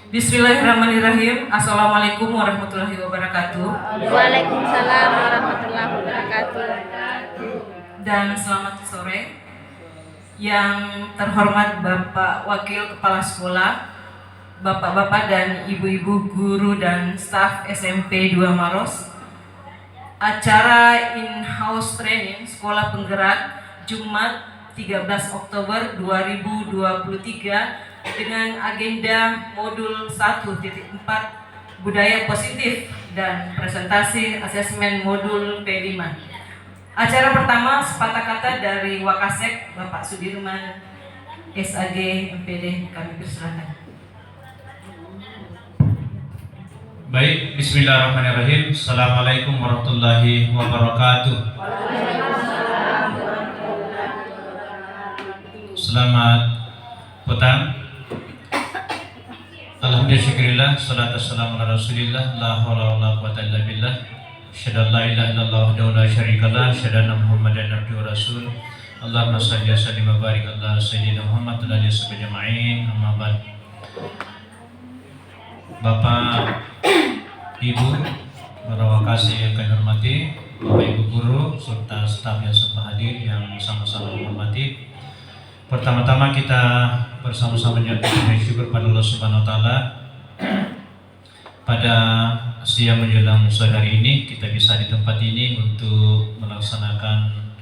Bismillahirrahmanirrahim. Assalamualaikum warahmatullahi wabarakatuh. Waalaikumsalam warahmatullahi wabarakatuh. Dan selamat sore. Yang terhormat Bapak Wakil Kepala Sekolah, Bapak-bapak dan ibu-ibu guru dan staf SMP 2 Maros. Acara in-house training Sekolah Penggerak Jumat 13 Oktober 2023 dengan agenda modul 1.4 budaya positif dan presentasi asesmen modul P5. Acara pertama sepatah kata dari Wakasek Bapak Sudirman SAG MPD, kami persilakan. Baik, bismillahirrahmanirrahim. Assalamualaikum warahmatullahi wabarakatuh. Selamat petang. Alhamdulillah, salatu wassalamu ala rasulillah, la haula wala quwwata illa billah. Asyhadu an la ilaha illallah wahdahu la syarikalah, asyhadu anna Muhammadan abduhu wa rasul. Allahumma shalli wa sallim wa barik ala sayyidina Muhammad wa ala alihi ajma'in. Amma ba'd. Bapak, Ibu, para wakasih yang kami hormati, Bapak Ibu guru serta staf yang sempat hadir yang sama-sama menghormati. Pertama-tama kita bersama-sama menyatakan syukur pada Allah Subhanahu wa taala. Pada siang menjelang sore hari ini kita bisa di tempat ini untuk melaksanakan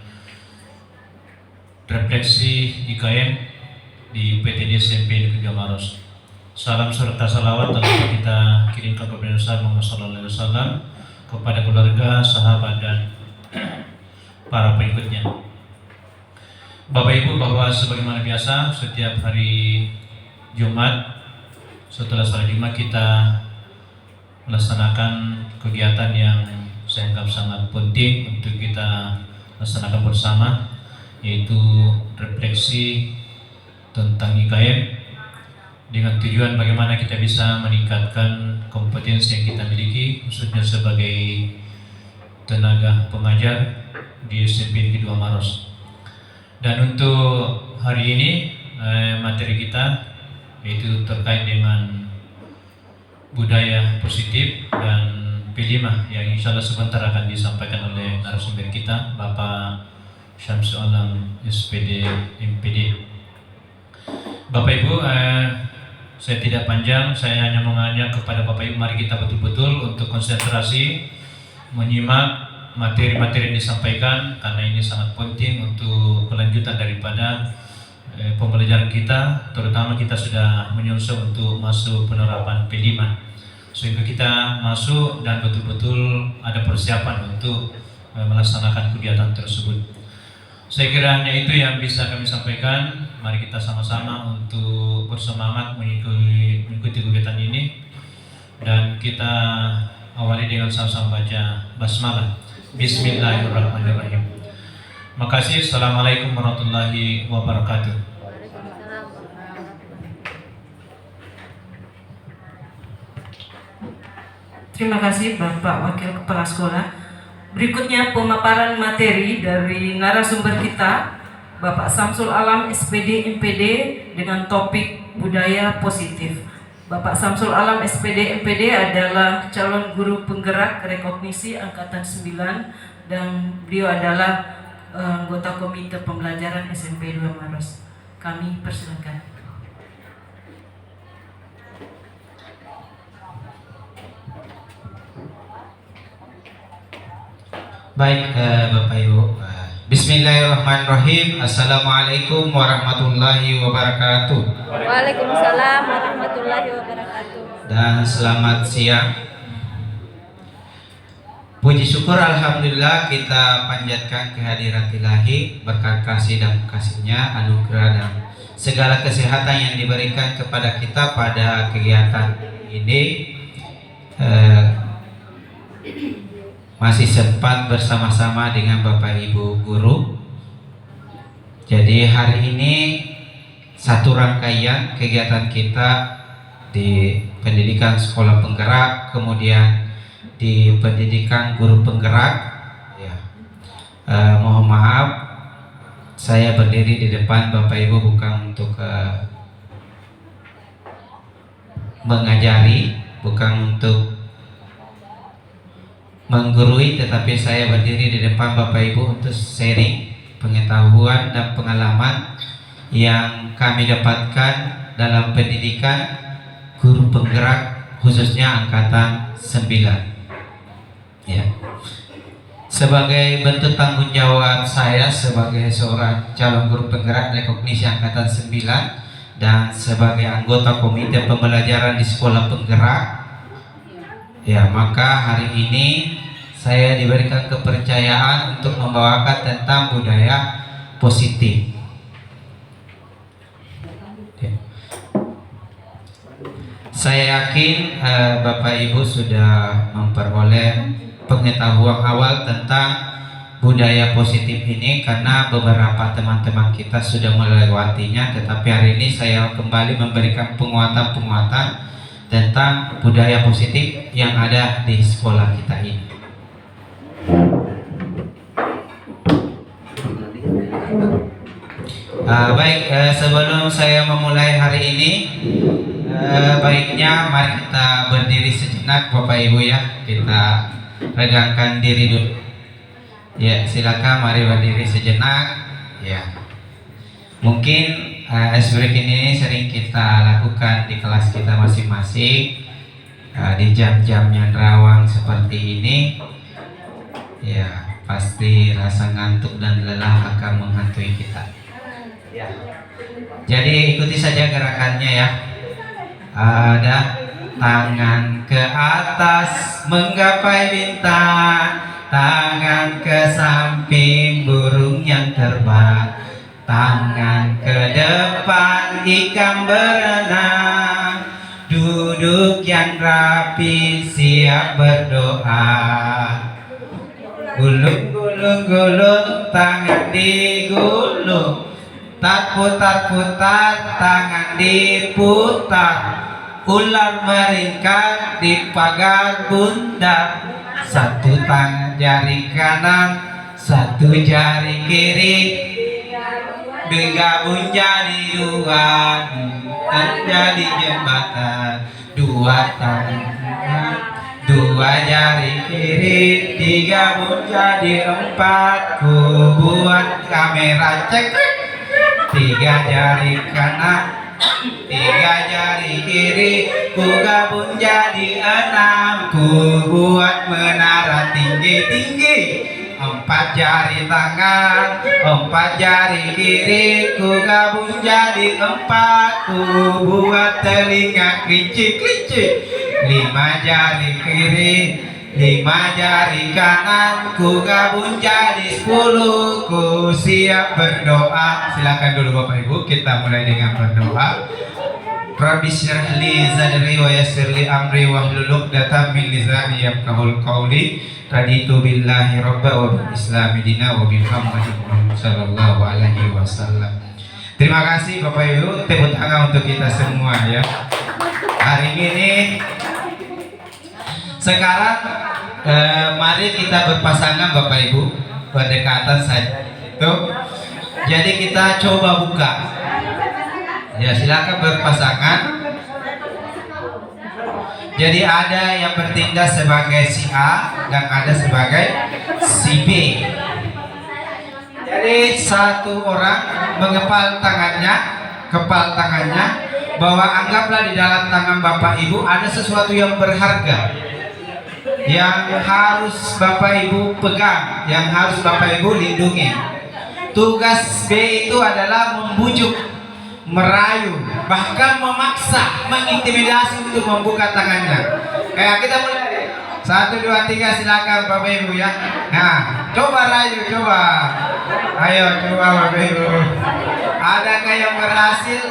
refleksi IKM di UPTD SMP Negeri 3 Maros. Salam serta salawat telah kita kirimkan kepada Nabi Muhammad SAW, kepada keluarga, sahabat dan para pengikutnya. Bapak Ibu, bahwa sebagaimana biasa setiap hari Jumat setelah salat Jumat kita melaksanakan kegiatan yang saya anggap sangat penting untuk kita laksanakan bersama, yaitu refleksi tentang IKM dengan tujuan bagaimana kita bisa meningkatkan kompetensi yang kita miliki khususnya sebagai tenaga pengajar di SMP Negeri 2 Maros. Dan untuk hari ini materi kita yaitu terkait dengan budaya positif dan P5 yang insya Allah sebentar akan disampaikan oleh narasumber kita Bapak Syamsul Alam SPD MPD. Bapak Ibu, saya tidak panjang, saya hanya mengajak kepada Bapak Ibu, mari kita betul-betul untuk konsentrasi menyimak materi-materi yang disampaikan karena ini sangat penting untuk kelanjutan daripada pembelajaran kita, terutama kita sudah menyusun untuk masuk penerapan P5 sehingga kita masuk dan betul-betul ada persiapan untuk melaksanakan kegiatan tersebut. Saya kira hanya itu yang bisa kami sampaikan. Mari kita sama-sama untuk bersemangat mengikuti kegiatan ini dan kita awali dengan sama-sama baca basmalah. Bismillahirrahmanirrahim. Makasih. Assalamualaikum warahmatullahi wabarakatuh. Terima kasih Bapak Wakil Kepala Sekolah. Berikutnya pemaparan materi dari narasumber kita Bapak Syamsul Alam SPD MPD dengan topik budaya positif. Bapak Syamsul Alam SPD MPD adalah calon guru penggerak rekognisi angkatan 9 dan beliau adalah anggota komite pembelajaran SMP 2 Maros. Kami persilakan. Baik, Bapak Ibu. Bismillahirrahmanirrahim. Assalamualaikum warahmatullahi wabarakatuh. Waalaikumsalam warahmatullahi wabarakatuh. Dan selamat siang. Puji syukur alhamdulillah kita panjatkan kehadirat Ilahi, berkat kasih dan kasihnya, anugerah dan segala kesehatan yang diberikan kepada kita pada kegiatan ini. Masih sempat bersama-sama dengan Bapak Ibu guru. Jadi hari ini satu rangkaian kegiatan kita di pendidikan sekolah penggerak, kemudian di pendidikan guru penggerak. Ya. Mohon maaf, saya berdiri di depan Bapak Ibu bukan untuk mengajari, bukan untuk menggurui, tetapi saya berdiri di depan Bapak Ibu untuk sharing pengetahuan dan pengalaman yang kami dapatkan dalam pendidikan guru penggerak khususnya angkatan 9. Ya. Sebagai bentuk tanggung jawab saya sebagai seorang calon guru penggerak rekognisi angkatan 9 dan sebagai anggota komite pembelajaran di sekolah penggerak, ya, maka hari ini saya diberikan kepercayaan untuk membawakan tentang budaya positif. Saya yakin Bapak Ibu sudah memperoleh pengetahuan awal tentang budaya positif ini karena beberapa teman-teman kita sudah melewatinya, tetapi hari ini saya kembali memberikan penguatan-penguatan tentang budaya positif yang ada di sekolah kita ini. Baik, sebelum saya memulai hari ini, baiknya mari kita berdiri sejenak Bapak Ibu ya, kita regangkan diri dulu. Ya, silakan mari berdiri sejenak. Ya, mungkin ice break ini sering kita lakukan di kelas kita masing-masing di jam-jam yang rawan seperti ini. Ya, pasti rasa ngantuk dan lelah akan menghantui kita. Ya. Jadi ikuti saja gerakannya ya. Ada tangan ke atas menggapai bintang, tangan ke samping burung yang terbang, tangan ke depan ikan berenang, duduk yang rapi siap berdoa. Gulung gulung gulung tangan digulung, tak putar-putar tangan diputar, ular meringkat di pagar bundar, satu tangan jari kanan, satu jari kiri, digabung jadi dua, menjadi jembatan, dua tangan, dua jari kiri, digabung jadi empat, ku buat kamera cek. Tiga jari kanan, tiga jari kiri, ku gabung jadi enam, ku buat menara tinggi-tinggi. Empat jari tangan, empat jari kiri, ku gabung jadi empat, ku buat telinga kelinci-kelinci. Lima jari kiri, lima jari kanan, ku gabung jadi 10, ku siap berdoa. Silakan dulu Bapak Ibu, kita mulai dengan berdoa. Rabbi syrah li sadri wa yassir li amri wahlul 'uqdatam min lisani yafqahul qawli. Raditu billahi rabba wa bil islami dina wa bi Muhammadin sallallahu alaihi wasallam. Terima kasih Bapak Ibu, tepuk tangan untuk kita semua ya. Hari ini sekarang mari kita berpasangan Bapak Ibu, berdekatan saja itu. Jadi kita coba buka. Ya, silakan berpasangan. Jadi ada yang bertindak sebagai si A dan ada sebagai si B. Jadi satu orang mengepal tangannya, bahwa anggaplah di dalam tangan Bapak Ibu ada sesuatu yang berharga yang harus Bapak Ibu pegang, yang harus Bapak Ibu lindungi. Tugas B itu adalah membujuk, merayu, bahkan memaksa, mengintimidasi untuk membuka tangannya. Kayak kita mulai 1, 2, 3, silakan Bapak Ibu ya. Nah, coba rayu, coba. Ayo coba Bapak Ibu. Adakah yang berhasil?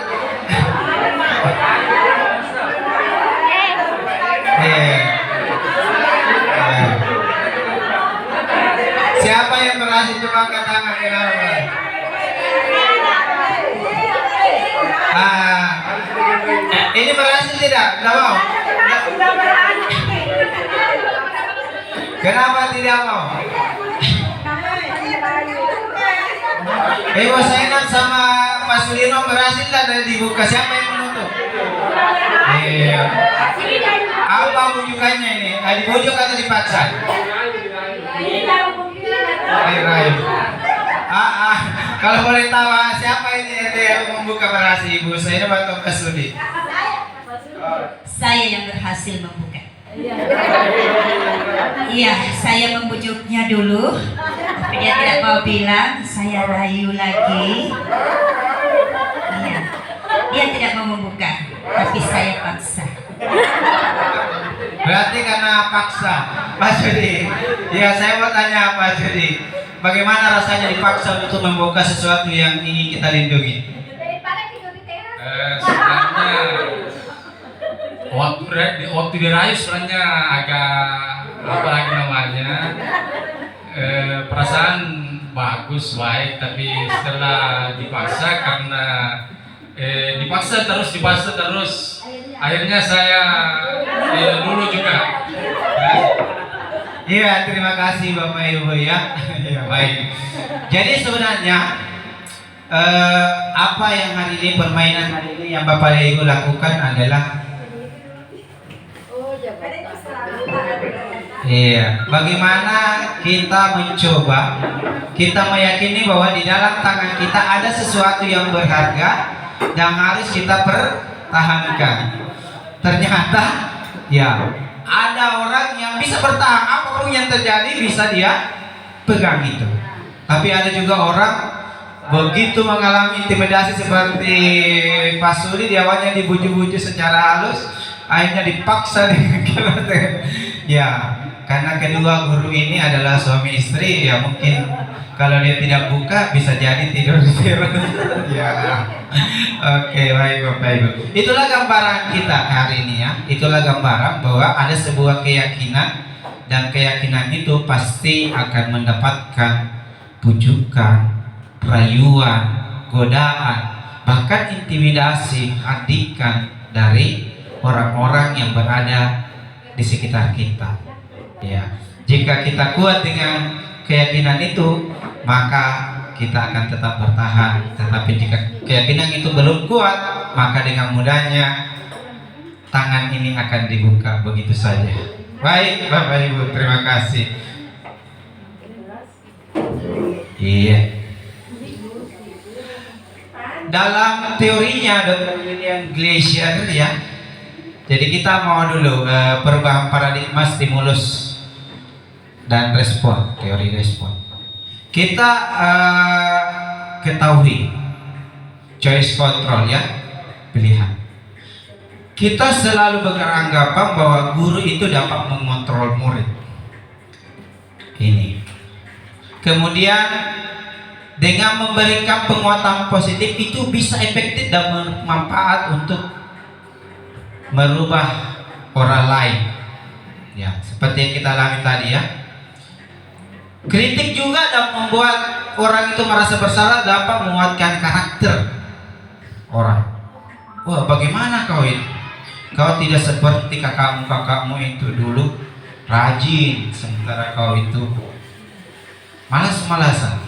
Siapa yang berhasil, coba angkat tangan kita. Ini berhasil tidak? Tidak mau? Kenapa tidak mau? Ibu Zainab sama Pak Sulino berhasil tidak dari dibuka? Siapa yang menutup? Iya. Apa bujukannya ini? Dibujuk atau dipaksa? Rai. Kalau boleh tahu siapa ini yang membuka berhasil ibu? Saya Bapak Pasudi. Saya yang berhasil membuka. Iya, saya membujuknya dulu, tapi dia tidak mau bilang. Saya rayu lagi. Iya, dia tidak mau membuka, tapi saya paksa. Berarti karena paksa, Pak Sudi. Ya, saya mau tanya Pak Sudi, bagaimana rasanya dipaksa untuk membuka sesuatu yang ingin kita lindungi? Sebenarnya waktu dirayu sebenarnya agak apa lagi namanya, perasaan bagus baik, tapi setelah dipaksa karena dipaksa terus akhirnya saya dulu juga. Iya, terima kasih Bapak Ibu ya. Ya, baik. Jadi sebenarnya apa yang hari ini, permainan hari ini yang Bapak Ibu lakukan adalah bagaimana kita mencoba, kita meyakini bahwa di dalam tangan kita ada sesuatu yang berharga yang harus kita pertahankan. Ternyata ya ada orang yang bisa bertahan apapun yang terjadi, bisa dia pegang itu. Tapi ada juga orang begitu mengalami intimidasi seperti Pak Sudi, di awalnya dibujuk-bujuk secara halus, akhirnya dipaksa ya, karena kedua guru ini adalah suami istri, ya mungkin kalau dia tidak buka bisa jadi tidur di terus. Ya. Oke, baik Bapak Ibu. Itulah gambaran kita hari ini ya. Itulah gambaran bahwa ada sebuah keyakinan, dan keyakinan itu pasti akan mendapatkan bujukan, rayuan, godaan, bahkan intimidasi, hadikan dari orang-orang yang berada di sekitar kita. Ya, jika kita kuat dengan keyakinan itu, maka kita akan tetap bertahan. Tetapi jika keyakinan itu belum kuat, maka dengan mudahnya tangan ini akan dibuka begitu saja. Baik Bapak Ibu, terima kasih. Iya. Dalam teorinya Dr. William Gleiser ya. Jadi kita mau dulu perubahan paradigma stimulus dan respon, teori respon. Kita ketahui choice control ya, pilihan. Kita selalu beranggapan bahwa guru itu dapat mengontrol murid. Ini. Kemudian dengan memberikan penguatan positif itu bisa efektif dan bermanfaat untuk merubah orang lain. Ya, seperti yang kita alami tadi ya. Kritik juga dapat membuat orang itu merasa bersalah, dapat menguatkan karakter orang. Wah, bagaimana kau ini? Kau tidak seperti kakakmu itu dulu rajin, sementara kau itu malas-malasan.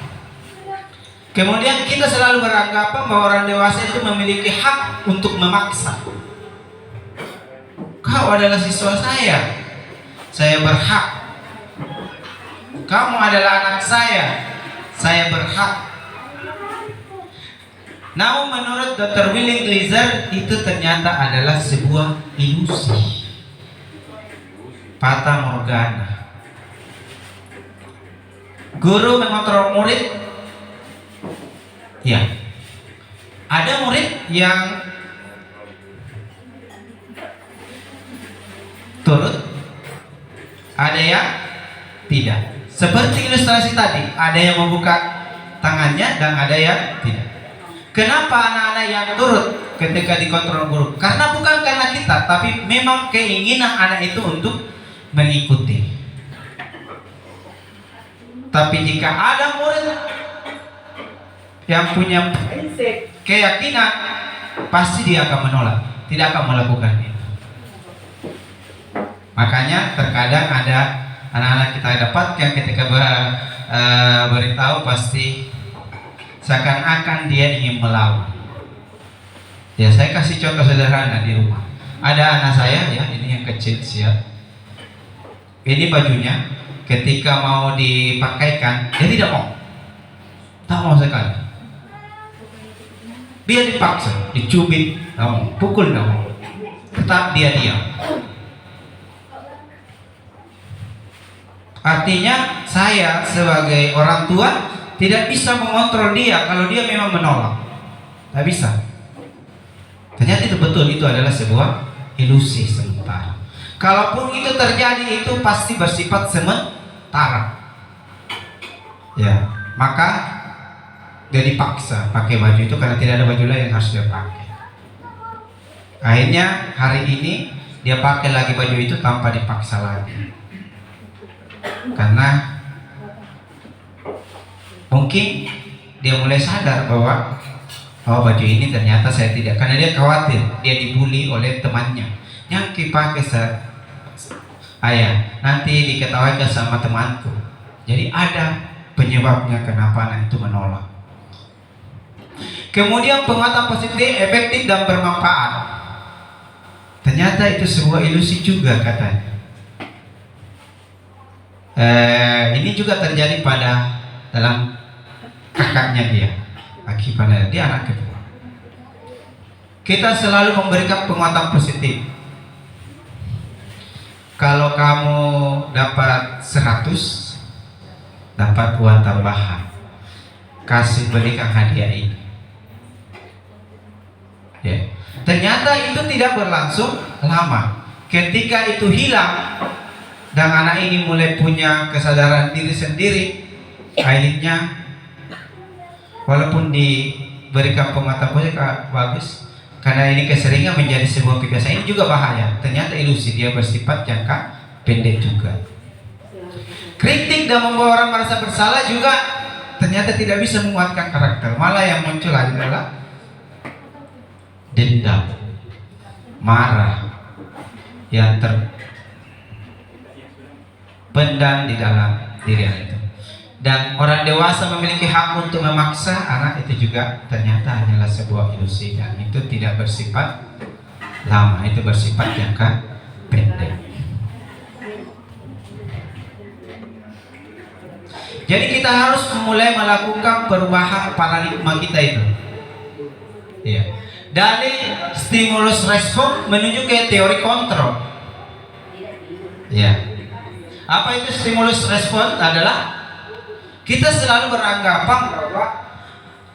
Kemudian kita selalu beranggapan bahwa orang dewasa itu memiliki hak untuk memaksa. Kau adalah siswa saya berhak. Kamu adalah anak saya berhak. Namun menurut Dr. William Gleiser itu ternyata adalah sebuah ilusi, fata morgana. Guru mengontrol murid, ya. Ada murid yang turut, ada yang tidak. Seperti ilustrasi tadi, ada yang membuka tangannya dan ada yang tidak. Kenapa anak-anak yang turut ketika dikontrol guru? Karena bukan karena kita, tapi memang keinginan anak itu untuk mengikuti. Tapi jika ada murid yang punya keyakinan, pasti dia akan menolak, tidak akan melakukan itu. Makanya terkadang ada anak-anak kita dapatkan ketika beritahu pasti seakan-akan dia ingin melawan. Ya, saya kasih contoh sederhana di rumah. Ada anak saya ya, ini yang kecil siap. Ini bajunya, ketika mau dipakaikan, dia tidak mau. Tak mau sekali. Dia dipaksa, dicubit, tak mau, pukul tak mau. Tetap dia diam. Artinya saya sebagai orang tua tidak bisa mengontrol dia kalau dia memang menolak. Tak bisa. Ternyata itu betul, itu adalah sebuah ilusi sementara. Kalaupun itu terjadi, itu pasti bersifat sementara. Ya, maka dia dipaksa pakai baju itu karena tidak ada baju lain yang harus dia pakai. Akhirnya hari ini dia pakai lagi baju itu tanpa dipaksa lagi. Karena mungkin dia mulai sadar bahwa baju ini ternyata saya tidak, karena dia khawatir dia dibully oleh temannya yang dipakai ayah nanti diketahui sama temanku. Jadi ada penyebabnya kenapa anak itu menolak. Kemudian penguatan positif, efektif dan bermanfaat. Ternyata itu sebuah ilusi juga katanya. Ini juga terjadi pada dalam kakaknya dia, akibatnya dia anak kedua. Kita selalu memberikan penguatan positif. Kalau kamu dapat 100, dapat uang tambahan, kasih berikan hadiah ini. Ya. Ternyata itu tidak berlangsung lama. Ketika itu hilang dan anak ini mulai punya kesadaran diri sendiri, akhirnya walaupun diberikan penguatan positif bagus, karena ini keseringan menjadi sebuah kebiasaan, ini juga bahaya. Ternyata ilusi, dia bersifat jangka pendek juga. Kritik dan membawa orang merasa bersalah juga ternyata tidak bisa menguatkan karakter. Malah yang muncul adalah dendam, marah yang terpendam di dalam diri itu. Dan orang dewasa memiliki hak untuk memaksa anak itu juga ternyata hanyalah sebuah ilusi, dan itu tidak bersifat lama, itu bersifat jangka pendek. Jadi kita harus mulai melakukan perubahan paradigma kita itu. Ya. Dari stimulus respon menuju ke teori kontrol. Ya. Apa itu stimulus respon? Adalah kita selalu beranggapan bahwa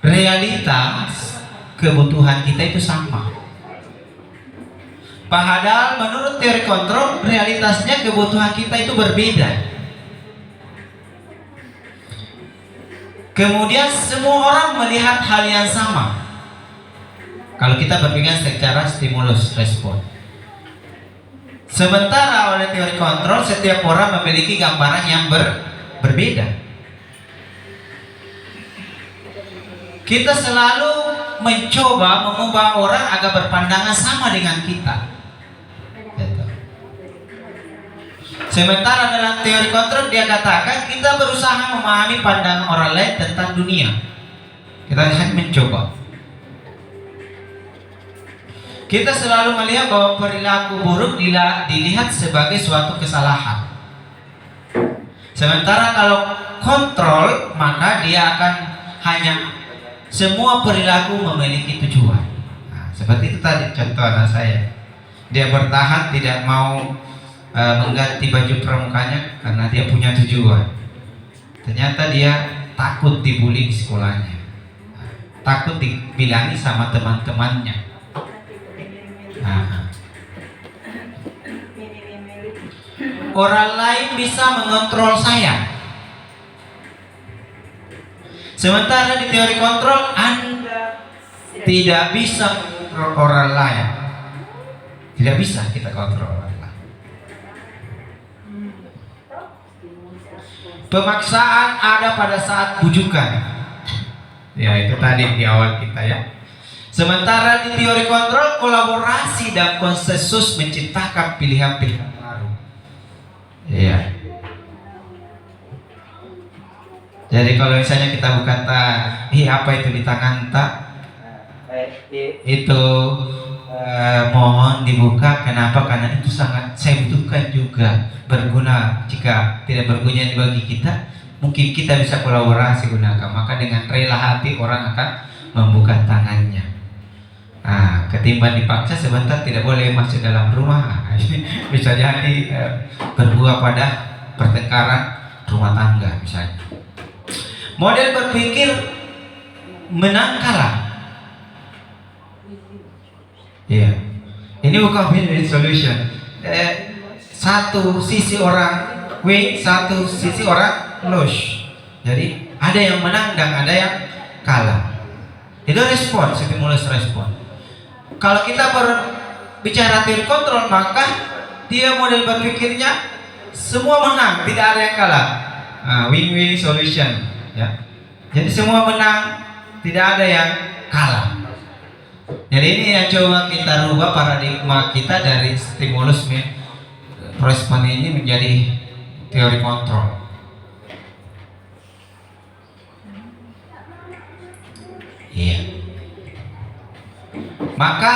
realitas kebutuhan kita itu sama. Padahal menurut teori kontrol, realitasnya kebutuhan kita itu berbeda. Kemudian semua orang melihat hal yang sama kalau kita berpikir secara stimulus respon. Sementara oleh teori kontrol, setiap orang memiliki gambaran yang berbeda. Kita selalu mencoba mengubah orang agar berpandangan sama dengan kita. Sementara dalam teori kontrol dia katakan kita berusaha memahami pandangan orang lain tentang dunia. Kita hanya mencoba. Kita selalu melihat bahwa perilaku buruk dilihat sebagai suatu kesalahan. Sementara kalau kontrol, maka dia akan hanya semua perilaku memiliki tujuan. Nah, seperti itu tadi contoh anak saya. Dia bertahan tidak mau mengganti baju pramukanya karena dia punya tujuan. Ternyata dia takut dibully di sekolahnya, takut dibilangi sama teman-temannya. Nah, orang lain bisa mengontrol saya, sementara di teori kontrol Anda tidak bisa mengontrol orang lain. Tidak bisa kita kontrol orang lain. Pemaksaan ada pada saat bujukan. Ya, itu tadi di awal kita ya. Sementara di teori kontrol, kolaborasi dan konsensus menciptakan pilihan-pilihan baru. Iya. Jadi kalau misalnya kita berkata, apa itu di tangan tak? Itu mohon dibuka. Kenapa? Karena itu sangat saya butuhkan juga, berguna. Jika tidak berguna bagi kita, mungkin kita bisa kolaborasi gunakan. Maka dengan rela hati orang akan membuka tangannya. Ketimbang dipaksa sebentar tidak boleh masuk dalam rumah, bisa jadi berbuah pada pertengkaran rumah tangga misalnya. Model berpikir menang kalah. Ya, ini bukan win-win solution. Satu sisi orang win, satu sisi orang lose. Jadi ada yang menang dan ada yang kalah. Itu respon, stimulus respon. Kalau kita berbicara teori kontrol, maka dia model berpikirnya semua menang, tidak ada yang kalah. Win-win solution, ya. Jadi semua menang, tidak ada yang kalah. Jadi ini yang coba kita rubah paradigma kita dari stimulus respon ini menjadi teori kontrol. Iya. Maka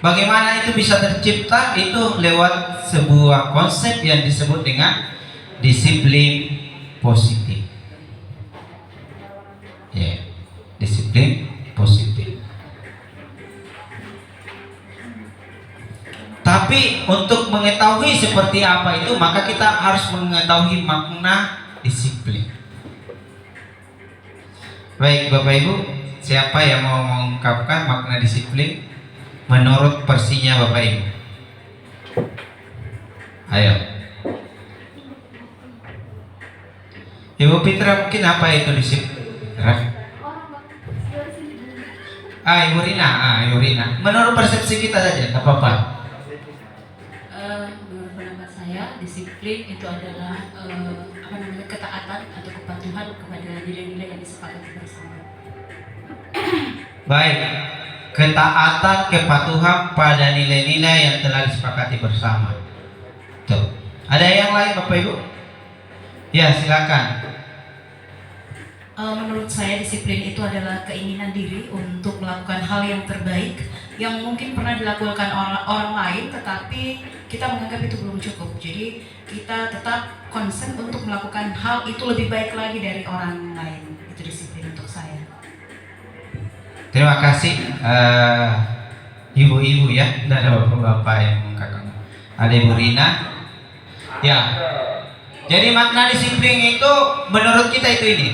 bagaimana itu bisa tercipta? Itu lewat sebuah konsep yang disebut dengan disiplin positif. Ya, disiplin positif. Tapi untuk mengetahui seperti apa itu, maka kita harus mengetahui makna disiplin. Baik Bapak Ibu, siapa yang mau mengungkapkan makna disiplin menurut versinya Bapak Ibu? Ayo. Ibu Fitra, mungkin apa itu disiplin? Ibu Rina, Ibu Rina. Menurut persepsi kita saja, tak apa-apa. Menurut pendapat saya, disiplin itu adalah ketaatan atau kepatuhan kepada nilai-nilai yang disepakati bersama. Baik, ketaatan, kepatuhan pada nilai-nilai yang telah disepakati bersama. Tuh. Ada yang lain Bapak Ibu? Ya, silakan. Menurut saya disiplin itu adalah keinginan diri untuk melakukan hal yang terbaik yang mungkin pernah dilakukan orang lain, tetapi kita menganggap itu belum cukup. Jadi kita tetap konsen untuk melakukan hal itu lebih baik lagi dari orang lain. Itu disiplin untuk saya. Terima kasih ibu-ibu ya, dan bapak-bapak yang mengatakan. Ada Ibu Rina. Ya. Jadi makna disiplin itu menurut kita itu ini.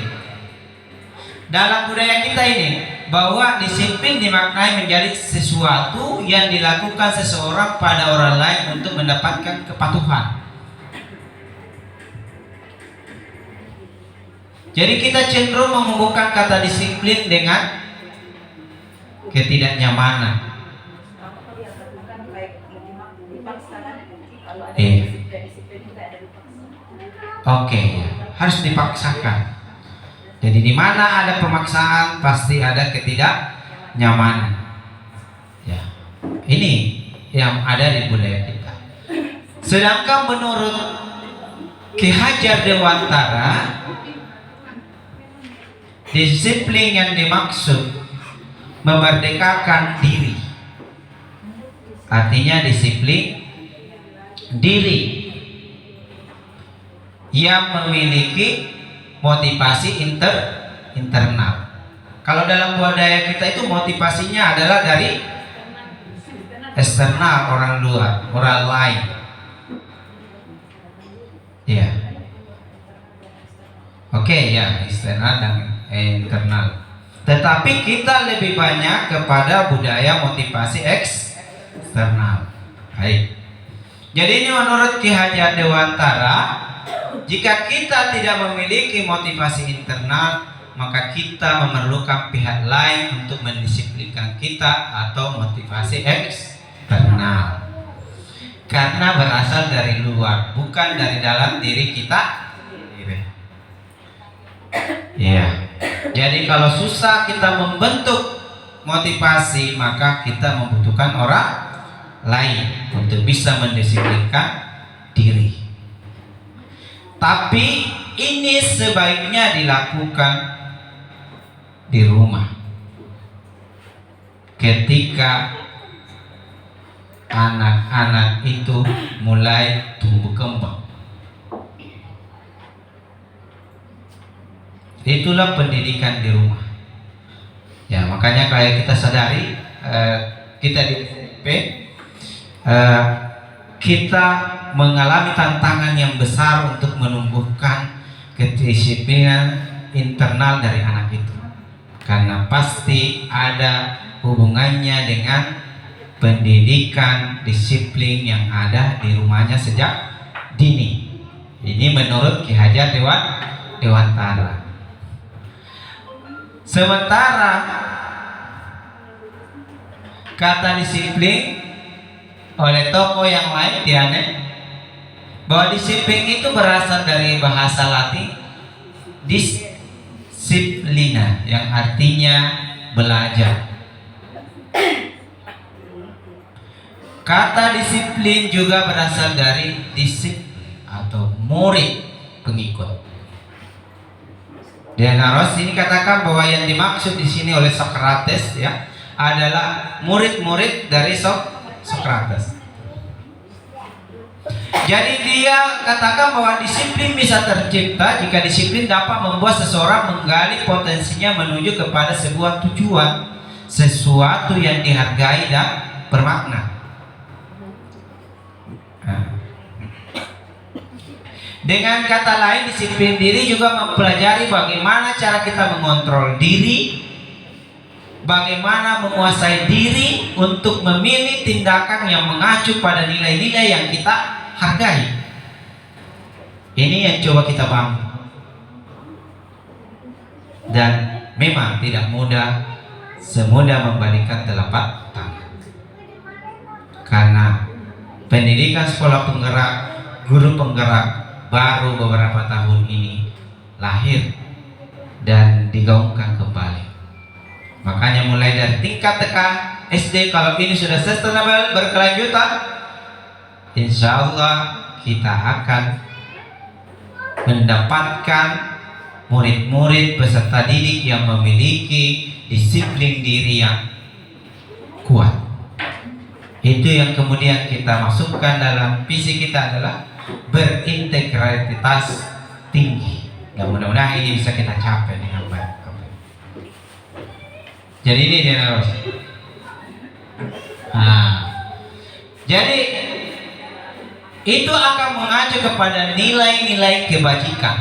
Dalam budaya kita ini, bahwa disiplin dimaknai menjadi sesuatu yang dilakukan seseorang pada orang lain untuk mendapatkan kepatuhan. Jadi kita cenderung menghubungkan kata disiplin dengan ketidaknyamanan. Oke, harus dipaksakan. Jadi di mana ada pemaksaan pasti ada ketidaknyamanan. Ya, ini yang ada di budaya kita. Sedangkan menurut Ki Hajar Dewantara, disiplin yang dimaksud memerdekakan diri. Artinya disiplin diri yang memiliki motivasi internal. Kalau dalam budaya kita itu motivasinya adalah dari eksternal, orang luar, orang lain. Ya. Oke, ya, eksternal dan internal. Tetapi kita lebih banyak kepada budaya motivasi eksternal. Baik. Jadi ini menurut Ki Hajar Dewantara, jika kita tidak memiliki motivasi internal, maka kita memerlukan pihak lain untuk mendisiplinkan kita atau motivasi eksternal. Karena berasal dari luar, bukan dari dalam diri kita. Iya. Jadi kalau susah kita membentuk motivasi, maka kita membutuhkan orang lain untuk bisa mendisiplinkan diri. Tapi ini sebaiknya dilakukan di rumah. Ketika anak-anak itu mulai tumbuh kembang. Itulah pendidikan di rumah. Ya, makanya kayak kita sadari kita di SMP kita mengalami tantangan yang besar untuk menumbuhkan kedisiplinan internal dari anak itu, karena pasti ada hubungannya dengan pendidikan disiplin yang ada di rumahnya sejak dini. Ini menurut Ki Hajar Dewantara. Sementara kata disiplin oleh tokoh yang lain Tiane bahwa disiplin itu berasal dari bahasa Latin disciplina yang artinya belajar. Kata disiplin juga berasal dari disip atau murid pengikut. Dianaros ini katakan bahwa yang dimaksud di sini oleh Socrates ya adalah murid-murid dari Socrates. Jadi dia katakan bahwa disiplin bisa tercipta jika disiplin dapat membuat seseorang menggali potensinya menuju kepada sebuah tujuan, sesuatu yang dihargai dan bermakna. Dengan kata lain, disiplin diri juga mempelajari bagaimana cara kita mengontrol diri, bagaimana menguasai diri untuk memilih tindakan yang mengacu pada nilai-nilai yang kita hargai. Ini yang coba kita bangun. Dan memang tidak mudah, semudah membalikkan telapak tangan. Karena pendidikan sekolah penggerak, guru penggerak baru beberapa tahun ini lahir dan digaungkan kembali. Makanya mulai dari tingkat TK, SD, kalau ini sudah sustainable, berkelanjutan, insya Allah kita akan mendapatkan murid-murid peserta didik yang memiliki disiplin diri yang kuat. Itu yang kemudian kita masukkan dalam visi kita adalah berintegritas tinggi. Dan mudah-mudahan ini bisa kita capai dengan baik. Jadi ini dia harus. Jadi itu akan mengacu kepada nilai-nilai kebajikan.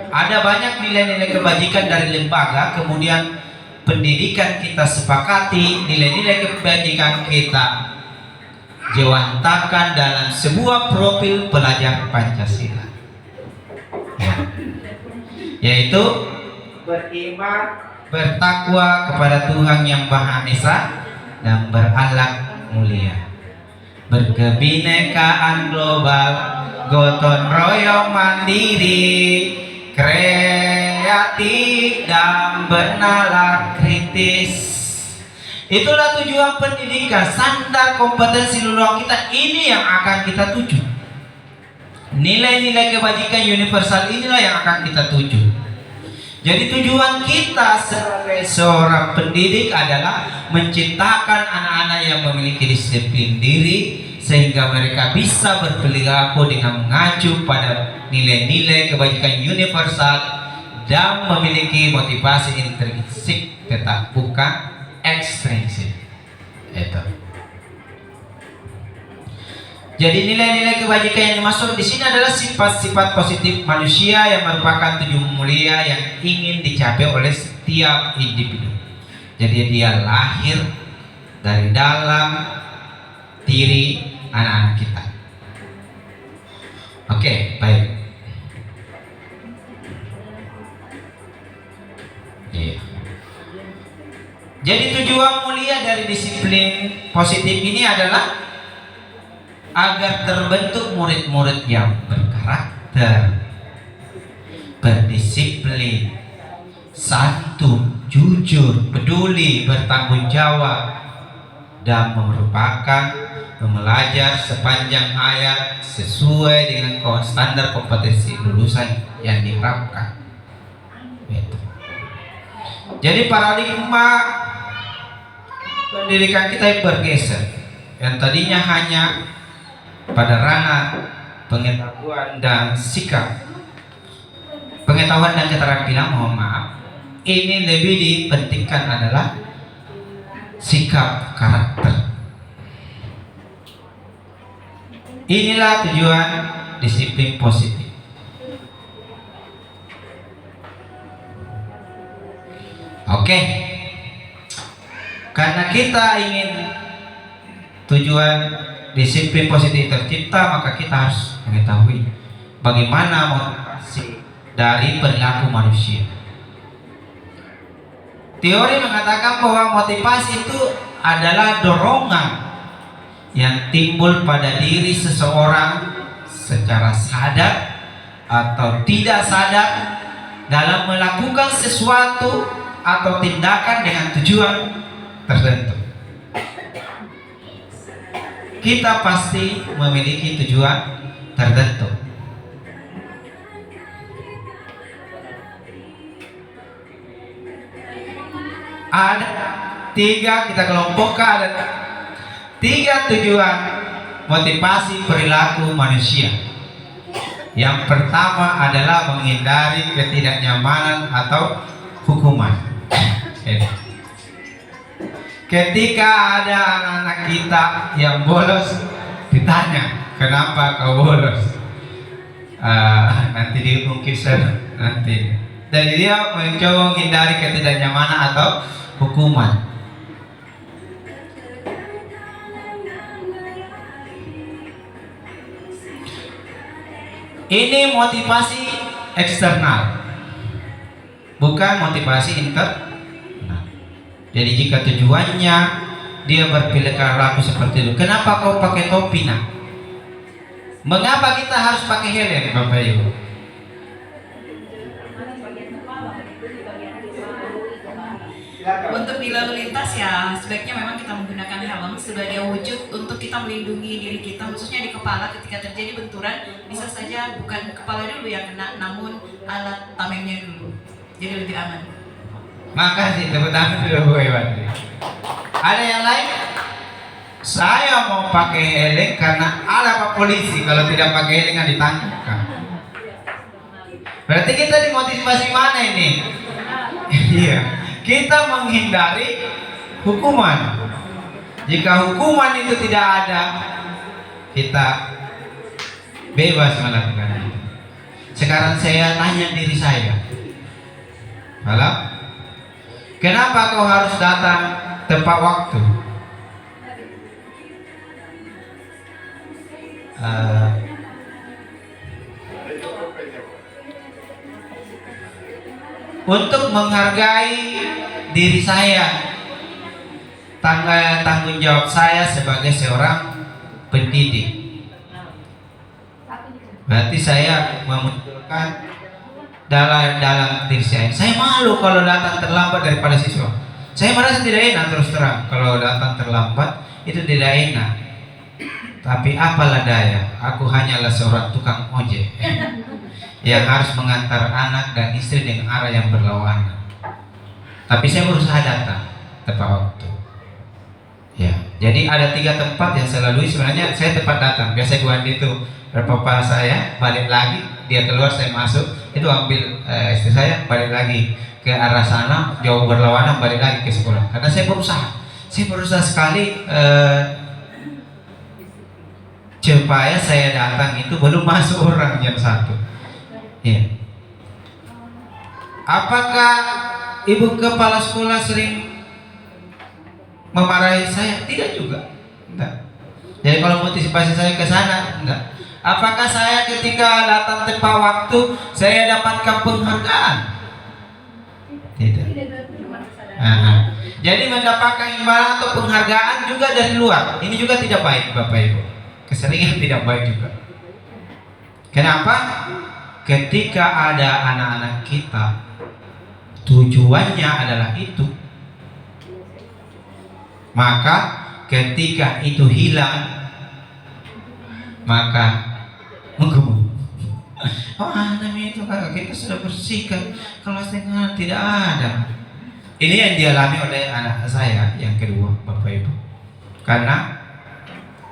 Ada banyak nilai-nilai kebajikan dari lembaga, kemudian pendidikan kita sepakati nilai-nilai kebajikan kita jewantahkan dalam sebuah profil pelajar Pancasila, yaitu beriman, bertakwa kepada Tuhan yang Maha Esa dan berakhlak mulia, berkebinekaan global, gotong royong mandiri, kreatif dan bernalar kritis. Itulah tujuan pendidikan, standar kompetensi luar kita ini yang akan kita tuju. Nilai-nilai kebajikan universal inilah yang akan kita tuju. Jadi tujuan kita sebagai seorang pendidik adalah menciptakan anak-anak yang memiliki disiplin diri sehingga mereka bisa berperilaku dengan mengacu pada nilai-nilai kebajikan universal dan memiliki motivasi intrinsik tetap bukan ekstrinsik. Itu. Jadi nilai-nilai kebajikan yang dimaksud di sini adalah sifat-sifat positif manusia yang merupakan tujuan mulia yang ingin dicapai oleh setiap individu. Jadi dia lahir dari dalam diri anak-anak kita. Oke, baik. Iya. Jadi tujuan mulia dari disiplin positif ini adalah agar terbentuk murid-murid yang berkarakter, berdisiplin, santun, jujur, peduli, bertanggung jawab, dan merupakan belajar sepanjang hayat sesuai dengan standar kompetensi lulusan yang diharapkan. Jadi paradigma pendidikan kita bergeser. Yang tadinya hanya pada ranah pengetahuan dan sikap, pengetahuan dan keterampilan, mohon maaf, ini lebih dipentingkan adalah sikap karakter. Inilah tujuan disiplin positif. Oke, karena kita ingin tujuan disiplin positif tercipta, maka kita harus mengetahui bagaimana motivasi dari perilaku manusia. Teori mengatakan bahwa motivasi itu adalah dorongan yang timbul pada diri seseorang secara sadar atau tidak sadar dalam melakukan sesuatu atau tindakan dengan tujuan tertentu. Kita pasti memiliki tujuan tertentu. Ada tiga, kita kelompokkan, ada tiga tujuan motivasi perilaku manusia. Yang pertama adalah menghindari ketidaknyamanan atau hukuman. Ketika ada anak-anak kita yang bolos, ditanya, kenapa kau bolos? Nanti dihukum kisah nanti. Jadi dia mencoba menghindari ketidaknyamanan atau hukuman. Ini motivasi eksternal, bukan motivasi internal. Jadi jika tujuannya dia berperilaku seperti itu, kenapa kau pakai topi nak? Mengapa kita harus pakai helm, Bapak Ibu? Untuk di lalu lintas ya sebaiknya memang kita menggunakan helm sebagai wujud untuk kita melindungi diri kita, khususnya di kepala. Ketika terjadi benturan bisa saja bukan kepala dulu yang kena, namun alat tamengnya dulu, jadi lebih aman. Makasih, tepuk tangan dulu Bu Iwan. Ada yang lain? Saya mau pakai helm karena ada Pak polisi, kalau tidak pakai helm kan ditangkap. Berarti kita dimotivasi mana ini? Iya, kita menghindari hukuman. Jika hukuman itu tidak ada, kita bebas melakukan itu. Sekarang saya tanya diri saya, halo? Kenapa kau harus datang tepat waktu? Untuk menghargai diri saya, tanggung jawab saya sebagai seorang pendidik. Berarti saya memunculkan dalam diri saya malu kalau datang terlambat daripada siswa. Saya merasa tidak enak, terus terang, kalau datang terlambat itu tidak enak. Tapi apalah daya, aku hanyalah seorang tukang ojek yang harus mengantar anak dan istri dengan arah yang berlawanan. Tapi saya berusaha datang tepat waktu. Ya, jadi ada 3 tempat yang saya lalui. Sebenarnya saya tepat datang. Biasa gua itu papa saya balik lagi, dia keluar, saya masuk, itu ambil istri saya, balik lagi ke arah sana, jauh berlawanan, balik lagi ke sekolah. Karena saya berusaha sekali supaya saya datang itu belum masuk orang jam 1. Ya. Apakah ibu kepala sekolah sering memarahi saya? Tidak juga. Enggak. Jadi kalau motivasi saya ke sana, enggak. Apakah saya ketika datang tepat waktu saya dapatkan penghargaan? Tidak. Jadi mendapatkan imbalan atau penghargaan juga dari luar, ini juga tidak baik, Bapak Ibu. Keseringan tidak baik juga. Kenapa? Ketika ada anak-anak kita tujuannya adalah itu, maka ketika itu hilang, maka menggebu. Oh, namanya itu kakak kita sudah bersihkan, kalau setengah tidak ada. Ini yang dialami oleh anak saya yang kedua, Bapak Ibu. Karena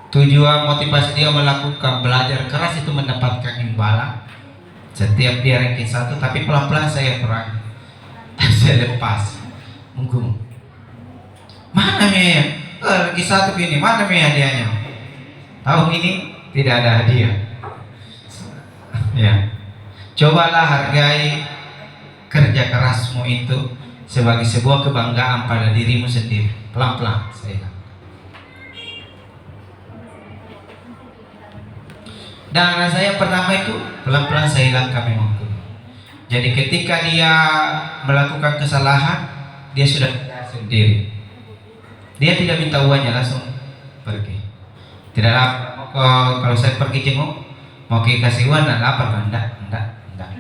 tujuan motivasi dia melakukan belajar keras itu mendapatkan imbalan. Setiap dia ranking 1, tapi pelan-pelan saya kurangi. Saya lepas. Mungkin mana ya? Ranking 1 ini, mana ya hadiahnya? Tahun ini tidak ada hadiah. Ya. Cobalah hargai kerja kerasmu itu sebagai sebuah kebanggaan pada dirimu sendiri. Pelan-pelan saya. Dan anak saya pertama itu pelan-pelan saya hilangkan memang. Jadi ketika dia melakukan kesalahan, dia sudah sendiri. Dia tidak minta uangnya, langsung pergi. Tidak kalau saya pergi jenguk, mau kasih uang dan lapar, enggak.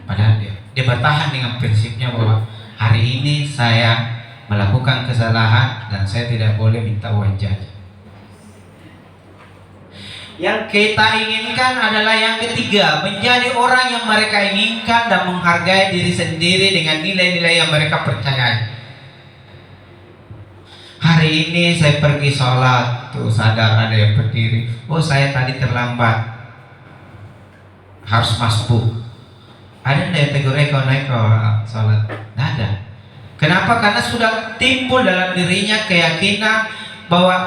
Padahal dia bertahan dengan prinsipnya bahwa hari ini saya melakukan kesalahan dan saya tidak boleh minta uang jajan. Yang kita inginkan adalah yang ketiga, menjadi orang yang mereka inginkan dan menghargai diri sendiri dengan nilai-nilai yang mereka percayai. Hari ini saya pergi sholat, tuh sadar ada yang berdiri. Oh, saya tadi terlambat, harus masbuk. Ada yang tegur kalau naik ke sholat? Tidak ada. Kenapa? Karena sudah timbul dalam dirinya keyakinan bahwa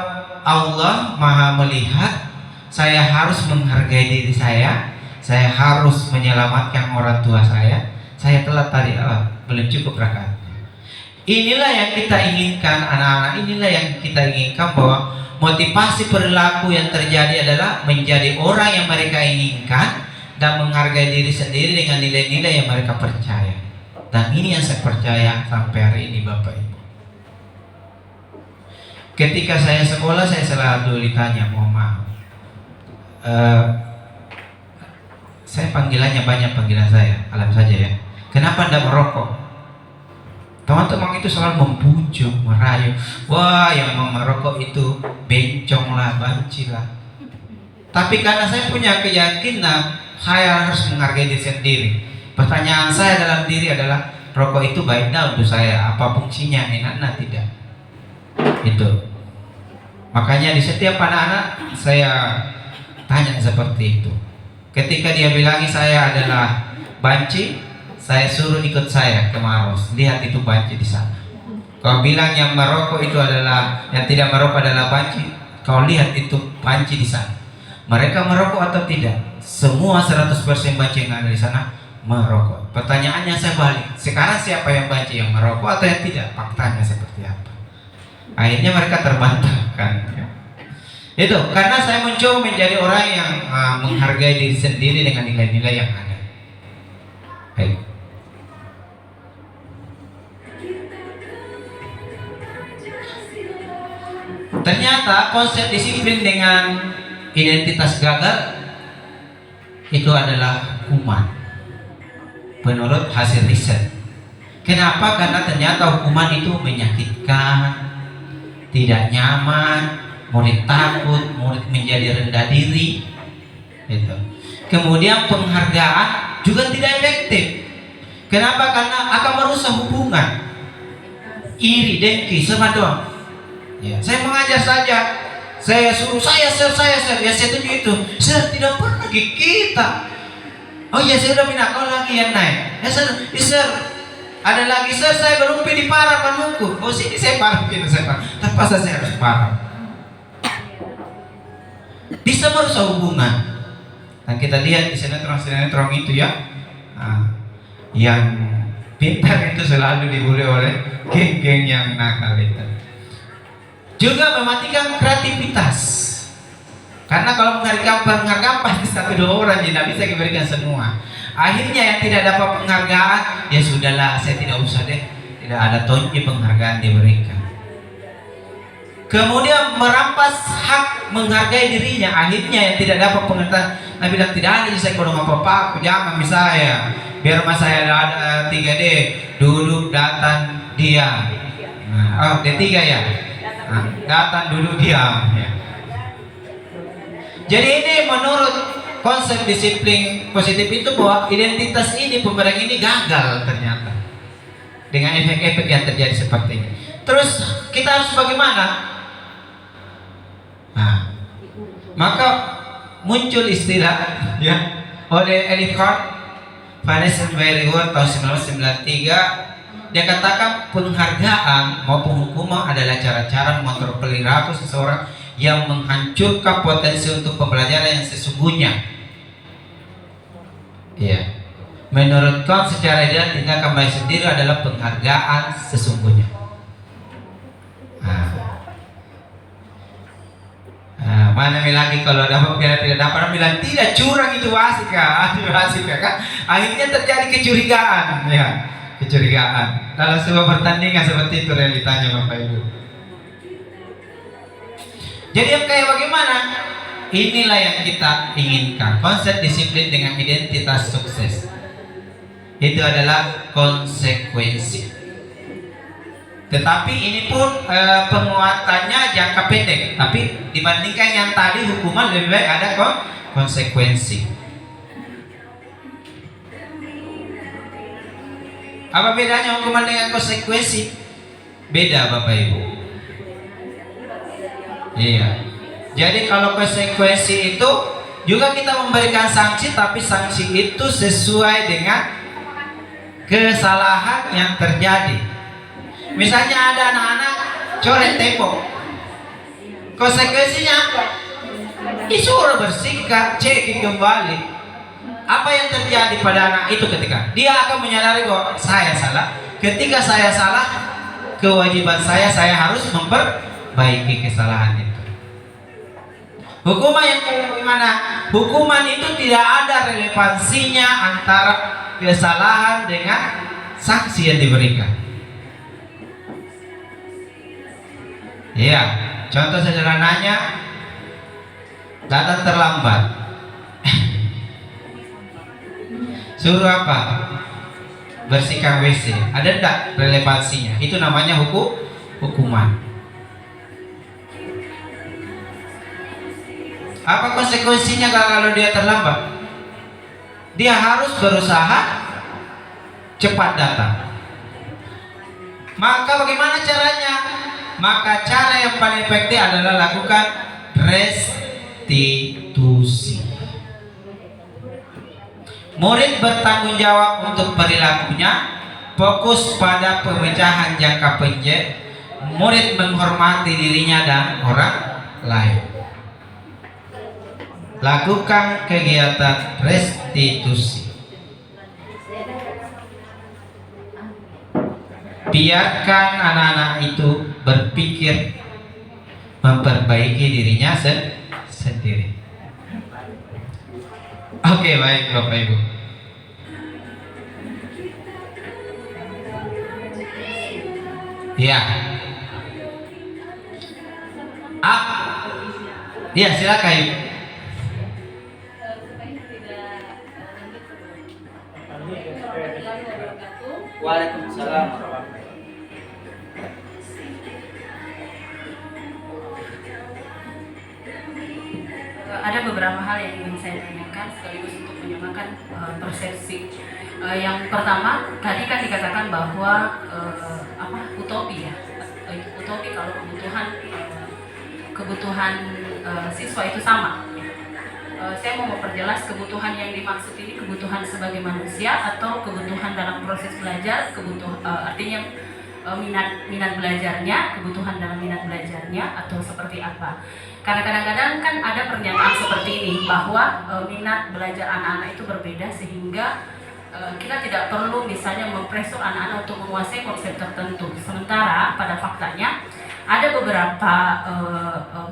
Allah Maha melihat. Saya harus menghargai diri saya harus menyelamatkan orang tua saya telat tadi, belum cukup rakaatnya. Inilah yang kita inginkan anak-anak, inilah yang kita inginkan, bahwa motivasi perilaku yang terjadi adalah menjadi orang yang mereka inginkan dan menghargai diri sendiri dengan nilai-nilai yang mereka percaya. Dan ini yang saya percaya sampai hari ini, Bapak Ibu. Ketika saya sekolah, saya selalu ditanya, mohon maaf, saya panggilannya banyak, panggilan saya alam saja ya, kenapa anda merokok? Teman-teman itu selalu membujuk, merayu, wah yang mau merokok itu bencong lah, banci lah. Tapi karena saya punya keyakinan saya harus menghargai diri sendiri, pertanyaan saya dalam diri adalah, rokok itu baiknya untuk saya, apa fungsinya, enak tidak? Itu makanya di setiap anak-anak saya tanya seperti itu. Ketika dia bilang saya adalah banci, saya suruh ikut saya ke Maros, lihat itu banci di sana. Kau bilang yang merokok itu adalah, yang tidak merokok adalah banci, kau lihat itu banci di sana. Mereka merokok atau tidak? Semua 100% banci yang ada di sana merokok. Pertanyaannya saya balik, sekarang siapa yang banci, yang merokok atau yang tidak? Faktanya seperti apa? Akhirnya mereka terbantahkan. Itu karena saya mencoba menjadi orang yang menghargai diri sendiri dengan nilai-nilai yang ada. Baik. Ternyata konsep disiplin dengan identitas gagal itu adalah hukuman menurut hasil riset. Kenapa? Karena ternyata hukuman itu menyakitkan, tidak nyaman, murid takut, murid menjadi rendah diri. Itu. Kemudian penghargaan juga tidak efektif. Kenapa? Karena akan merusak hubungan. Iri, dengki, sama doang. Ya, saya mengajar saja, saya suruh saya share, ya saya tunjuk itu, share tidak pernah kita. Oh iya, saya udah pindah, kau lagi yang naik. Ya share, ada lagi share, saya berumpi di parah menunggu. Oh sini saya parah, gitu saya parah. Terpaksa saya harus parah. Bisa merusak hubungan. Dan kita lihat di sinetron itu ya, yang pintar itu selalu dibully oleh geng-geng yang nakal itu. Juga mematikan kreativitas. Karena kalau penghargaan pasti 1-2 orang, tidak bisa diberikan semua. Akhirnya yang tidak dapat penghargaan, ya sudahlah, saya tidak usah deh, tidak ada tonji penghargaan diberikan. Kemudian merampas hak menghargai dirinya, akhirnya yang tidak dapat penghargaan, nah bilang tidak ada, saya kodong apa-apa, aku jangan misalnya, biar rumah saya ada 3D, duduk, datang, diam. Nah, D3 ya, nah, datang, duduk, diam. Ya. Jadi ini menurut konsep disiplin positif itu bahwa identitas ini, pemberang ini gagal ternyata. dengan efek-efek yang terjadi seperti ini. Terus kita harus bagaimana? Nah, maka muncul istilah ya oleh Ellicott Financial Value Award tahun 1993. Dia katakan penghargaan maupun hukuman adalah cara-cara mengontrol perilaku seseorang yang menghancurkan potensi untuk pembelajaran yang sesungguhnya. Iya. Menurut Kant secara ideal tindakan baik sendiri adalah penghargaan sesungguhnya. Mana lagi kalau dapat piala tidak dapat, bilang tidak, curang itu asik kan? Akhirnya terjadi kecurigaan, ya, kecurigaan dalam sebuah pertandingan seperti itu realitanya Bapak Ibu. Jadi yang kayak bagaimana? Inilah yang kita inginkan. Konsep disiplin dengan identitas sukses itu adalah konsekuensi. Tetapi ini pun penguatannya jangka pendek. Tapi dibandingkan yang tadi hukuman lebih baik ada konsekuensi. Apa bedanya hukuman dengan konsekuensi? Beda Bapak Ibu. Iya. Jadi kalau konsekuensi itu juga kita memberikan sanksi, tapi sanksi itu sesuai dengan kesalahan yang terjadi. Misalnya ada anak-anak coret tembok, konsekuensinya apa? Disuruh bersihkan, cek kembali. Apa yang terjadi pada anak itu ketika dia akan menyadari bahwa saya salah. Ketika saya salah, kewajiban saya harus memperbaiki kesalahan itu. Hukuman yang bagaimana? Hukuman itu tidak ada relevansinya antara kesalahan dengan sanksi yang diberikan. Iya, contoh sederhananya datang terlambat. Suruh apa? Bersihkan WC. Ada enggak relevansinya? Itu namanya hukuman. Apa konsekuensinya kalau dia terlambat? Dia harus berusaha cepat datang. Maka bagaimana caranya? Maka cara yang paling efektif adalah lakukan restitusi. Murid bertanggung jawab untuk perilakunya, fokus pada pemecahan jangka pendek. Murid menghormati dirinya dan orang lain. Lakukan kegiatan restitusi. Biarkan anak-anak itu berpikir memperbaiki dirinya sendiri. Oke, baik Bapak Ibu. Ya. Ya, silakan. Waalaikumsalam. Ada beberapa hal yang ingin saya tanyakan sekaligus untuk menyamakan persepsi. Yang pertama, tadi kan dikatakan bahwa utopi ya, utopi kalau kebutuhan siswa itu sama. Saya mau memperjelas kebutuhan yang dimaksud ini kebutuhan sebagai manusia atau kebutuhan dalam proses belajar, artinya minat belajarnya, kebutuhan dalam minat belajarnya atau seperti apa. Karena kadang-kadang kan ada pernyataan seperti ini bahwa minat belajar anak-anak itu berbeda sehingga kita tidak perlu misalnya mempresur anak-anak untuk menguasai konsep tertentu. Sementara pada faktanya ada beberapa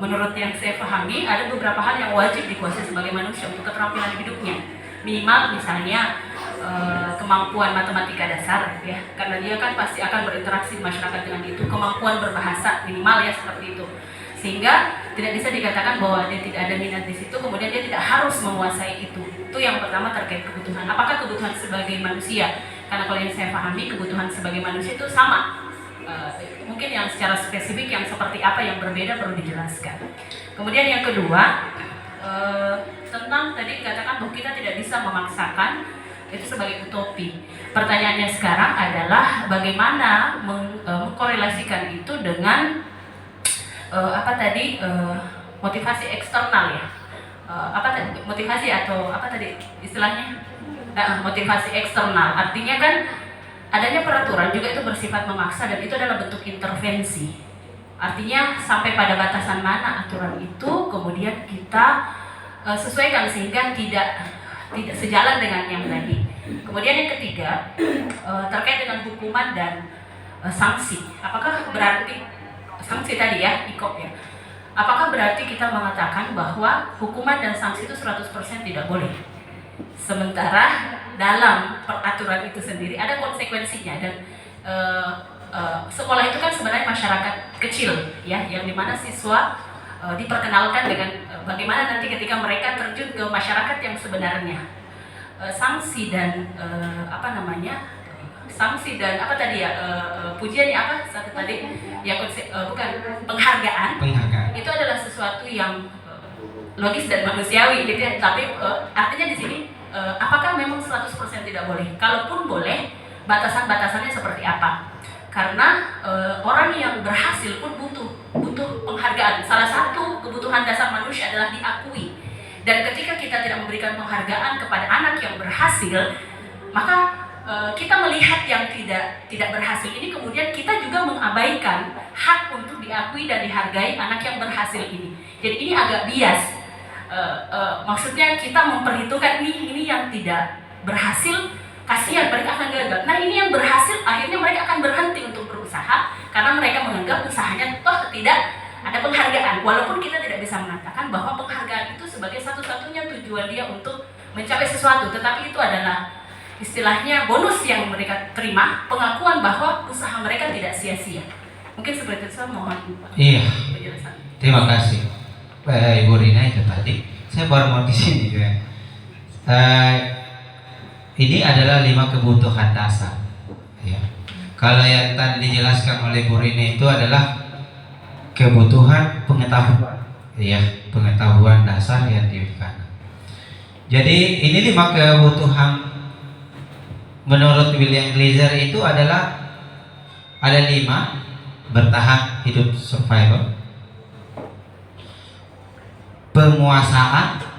menurut yang saya pahami ada beberapa hal yang wajib dikuasai sebagai manusia untuk keterampilan hidupnya. Minimal misalnya kemampuan matematika dasar ya, karena dia kan pasti akan berinteraksi masyarakat dengan itu. Kemampuan berbahasa minimal ya seperti itu. Sehingga tidak bisa dikatakan bahwa dia tidak ada minat di situ, kemudian dia tidak harus menguasai itu. Itu yang pertama terkait kebutuhan. Apakah kebutuhan sebagai manusia? Karena kalau yang saya pahami kebutuhan sebagai manusia itu sama. Mungkin yang secara spesifik yang seperti apa yang berbeda perlu dijelaskan. Kemudian yang kedua tentang tadi dikatakan bahwa kita tidak bisa memaksakan itu sebagai utopi. Pertanyaannya sekarang adalah bagaimana mengkorelasikan itu dengan motivasi eksternal ya. Motivasi atau apa tadi istilahnya? Motivasi eksternal. Artinya kan adanya peraturan juga itu bersifat memaksa dan itu adalah bentuk intervensi. Artinya sampai pada batasan mana aturan itu kemudian kita sesuaikan sehingga tidak sejalan dengan yang tadi. Kemudian yang ketiga terkait dengan hukuman dan sanksi. Apakah berarti sanksi tadi ya, IKOP ya? Apakah berarti kita mengatakan bahwa hukuman dan sanksi itu 100% tidak boleh? Sementara dalam peraturan itu sendiri ada konsekuensinya dan sekolah itu kan sebenarnya masyarakat kecil ya, yang dimana siswa diperkenalkan dengan bagaimana nanti ketika mereka terjun ke masyarakat yang sebenarnya. Sanksi dan sanksi dan apa tadi ya, pujian ya apa satu tadi ya, bukan penghargaan itu adalah sesuatu yang logis dan manusiawi gitu ya, tapi artinya di sini apakah memang 100% tidak boleh? Kalaupun boleh, batasan-batasannya seperti apa? Karena orang yang berhasil pun butuh penghargaan. Salah satu kebutuhan dasar manusia adalah diakui. Dan ketika kita tidak memberikan penghargaan kepada anak yang berhasil, maka kita melihat yang tidak berhasil ini, kemudian kita juga mengabaikan hak untuk diakui dan dihargai anak yang berhasil ini. Jadi ini agak bias. Maksudnya kita memperhitungkan ini yang tidak berhasil, kasihan mereka akan gagal. Nah ini yang berhasil, akhirnya mereka akan berhenti untuk berusaha karena mereka menganggap usahanya toh tidak ada penghargaan. Walaupun kita tidak bisa mengatakan bahwa penghargaan itu sebagai satu-satunya tujuan dia untuk mencapai sesuatu, tetapi itu adalah istilahnya bonus yang mereka terima, pengakuan bahwa usaha mereka tidak sia-sia. Mungkin seperti itu, saya mohon penjelasan. Terima kasih Ibu Rina itu tadi. Saya baru mau di sini juga. Ini adalah 5 kebutuhan dasar. Ya. Kalau yang tadi dijelaskan oleh Bu Rina itu adalah kebutuhan pengetahuan, ya, pengetahuan dasar yang diberikan. Jadi ini 5 kebutuhan menurut William Gleiser itu adalah ada 5: bertahan hidup, survival, penguasaan.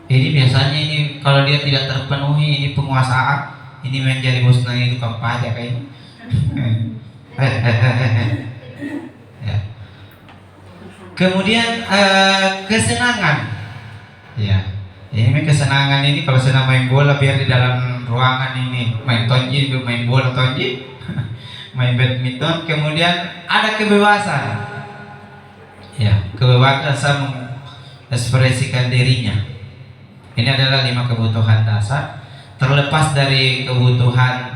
Jadi biasanya ini kalau dia tidak terpenuhi, ini penguasaan, ini menjadi bos nang itu pajak kayaknya. Ya. Kemudian kesenangan, ya. Ini kesenangan ini kalau senang main bola biar di dalam ruangan ini main tonji, main bola tonji, main badminton. Kemudian ada kebebasan. Ya, kebebasan mengekspresikan dirinya. Ini adalah 5 kebutuhan dasar. Terlepas dari kebutuhan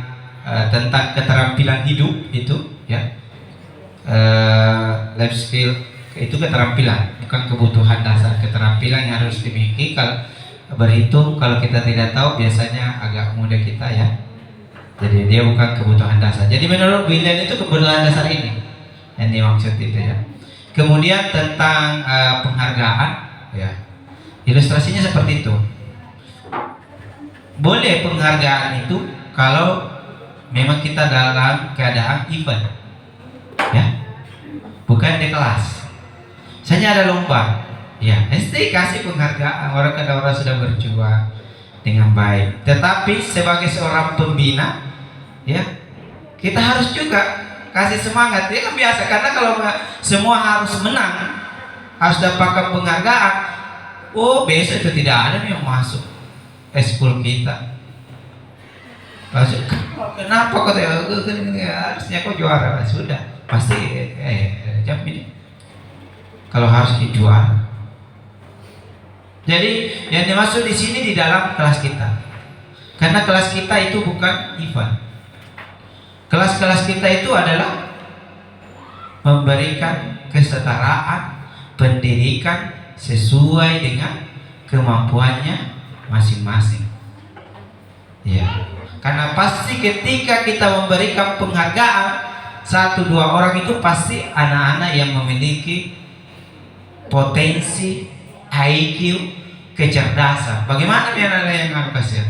tentang keterampilan hidup itu, ya, life skill itu keterampilan, bukan kebutuhan dasar. Keterampilan yang harus dimiliki. Kalau berhitung, kalau kita tidak tahu biasanya agak mudah kita ya. Jadi dia bukan kebutuhan dasar. Jadi menurut William itu kebutuhan dasar ini yang dimaksud itu ya. Kemudian tentang penghargaan, ya, ilustrasinya seperti itu. Boleh penghargaan itu kalau memang kita dalam keadaan event, ya, bukan di kelas. Misalnya ada lomba, ya, mesti kasih penghargaan orang karena orang sudah berjuang dengan baik. Tetapi sebagai seorang pembina, ya, kita harus juga kasih semangat. Dia kan biasa, karena kalau semua harus menang, harus dapatkan penghargaan, oh besok itu tidak ada yang masuk eskul kita. Masuk, kenapa kok harusnya kok juara? Sudah pasti jam ini kalau harus dijuara. Jadi yang dimaksud di sini di dalam kelas kita, karena kelas kita itu bukan event. Kelas-kelas kita itu adalah memberikan kesetaraan pendidikan sesuai dengan kemampuannya masing-masing. Ya, karena pasti ketika kita memberikan penghargaan 1-2 orang itu pasti anak-anak yang memiliki potensi IQ kecerdasan. Bagaimana biar ada yang kasihan?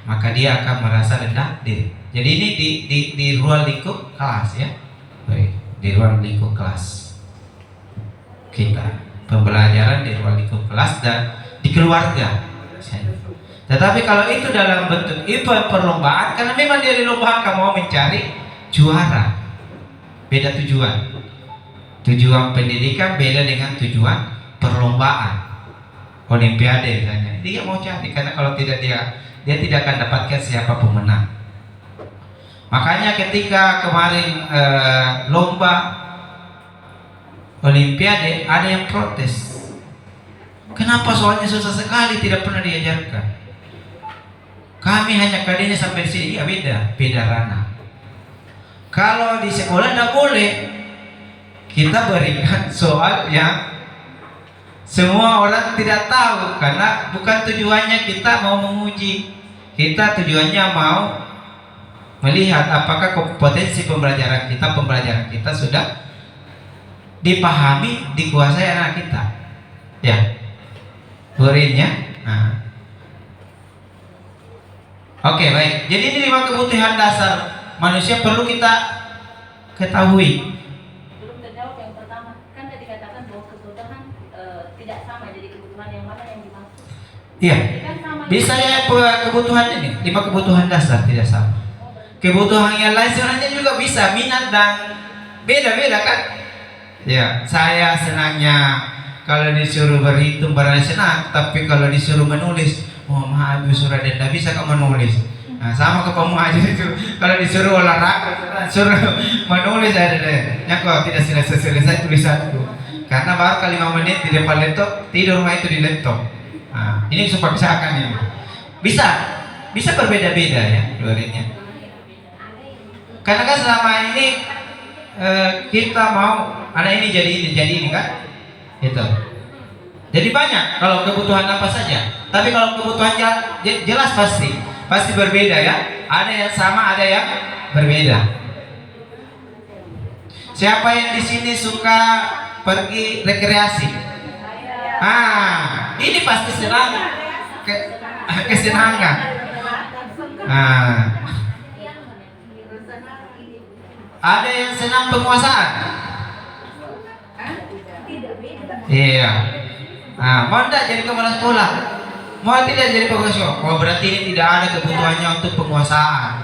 Maka dia akan merasa rendah diri. Jadi ini di ruang lingkup kelas ya. Baik, di ruang lingkup kelas kita, pembelajaran di ruang lingkup kelas dan di keluarga. Tetapi kalau itu dalam bentuk event perlombaan, karena memang dia dilombakan mau mencari juara, beda tujuan. Tujuan pendidikan beda dengan tujuan perlombaan, olimpiade misalnya. Dia mau cari, karena kalau tidak dia tidak akan dapatkan siapa pemenang. Makanya ketika kemarin lomba olimpiade ada yang protes. Kenapa soalnya susah sekali, tidak pernah diajarkan. Kami hanya kadenya sampai sini. Ya beda ranah. Kalau di sekolah tidak boleh kita berikan soal yang semua orang tidak tahu, karena bukan tujuannya kita mau menguji. Kita tujuannya mau melihat apakah kompetensi pembelajaran kita sudah dipahami, dikuasai anak kita. Ya, poinnya. Nah. Oke, baik. Jadi ini 5 kebutuhan dasar manusia perlu kita ketahui. Belum terjawab yang pertama. Kan tadi katakan bahwa kebutuhan tidak sama. Jadi kebutuhan yang mana yang dimaksud? Iya. Kan sama. Bisa ya kebutuhan ini 5 kebutuhan dasar tidak sama. Kebutuhan yang lain sebenarnya juga bisa, minat dan beda-beda kan? Ya, saya senangnya kalau disuruh berhitung barang senang, tapi kalau disuruh menulis, Muhammad surat dan tidak bisa kamu menulis. Nah, sama ke kamu aja itu. Kalau disuruh olahraga, suruh menulis ada deh. Ya kok tidak selesai tulisanku. Karena baru kali 5 menit di depan laptop, tidur rumah itu di laptop. Nah, ini supaksakan ini. Bisa berbeda-beda ya luarnya. Karena kan selama ini kita mau ada ini jadi ini kan, itu. Jadi banyak kalau kebutuhan apa saja. Tapi kalau kebutuhan jelas pasti berbeda ya. Ada yang sama, ada yang berbeda. Siapa yang di sini suka pergi rekreasi? Ini pasti senang kesenangan. Ada yang senang penguasaan. Iya. Mau tidak jadi kepala sekolah? Mau tidak jadi kepala sekolah? Oh, berarti ini tidak ada kebutuhannya untuk penguasaan.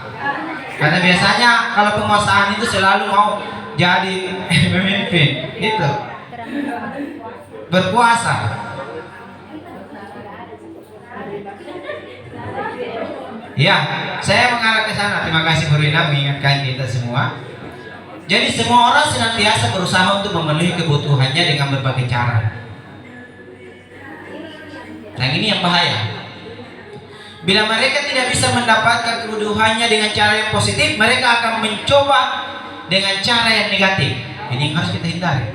Karena biasanya kalau penguasaan itu selalu mau jadi pemimpin, itu berkuasa. Ya, saya mengarah ke sana. Terima kasih Bu Rina mengingatkan kita semua. Jadi semua orang senantiasa berusaha untuk memenuhi kebutuhannya dengan berbagai cara. Nah, ini yang bahaya. Bila mereka tidak bisa mendapatkan kebutuhannya dengan cara yang positif, mereka akan mencoba dengan cara yang negatif. Ini yang harus kita hindari.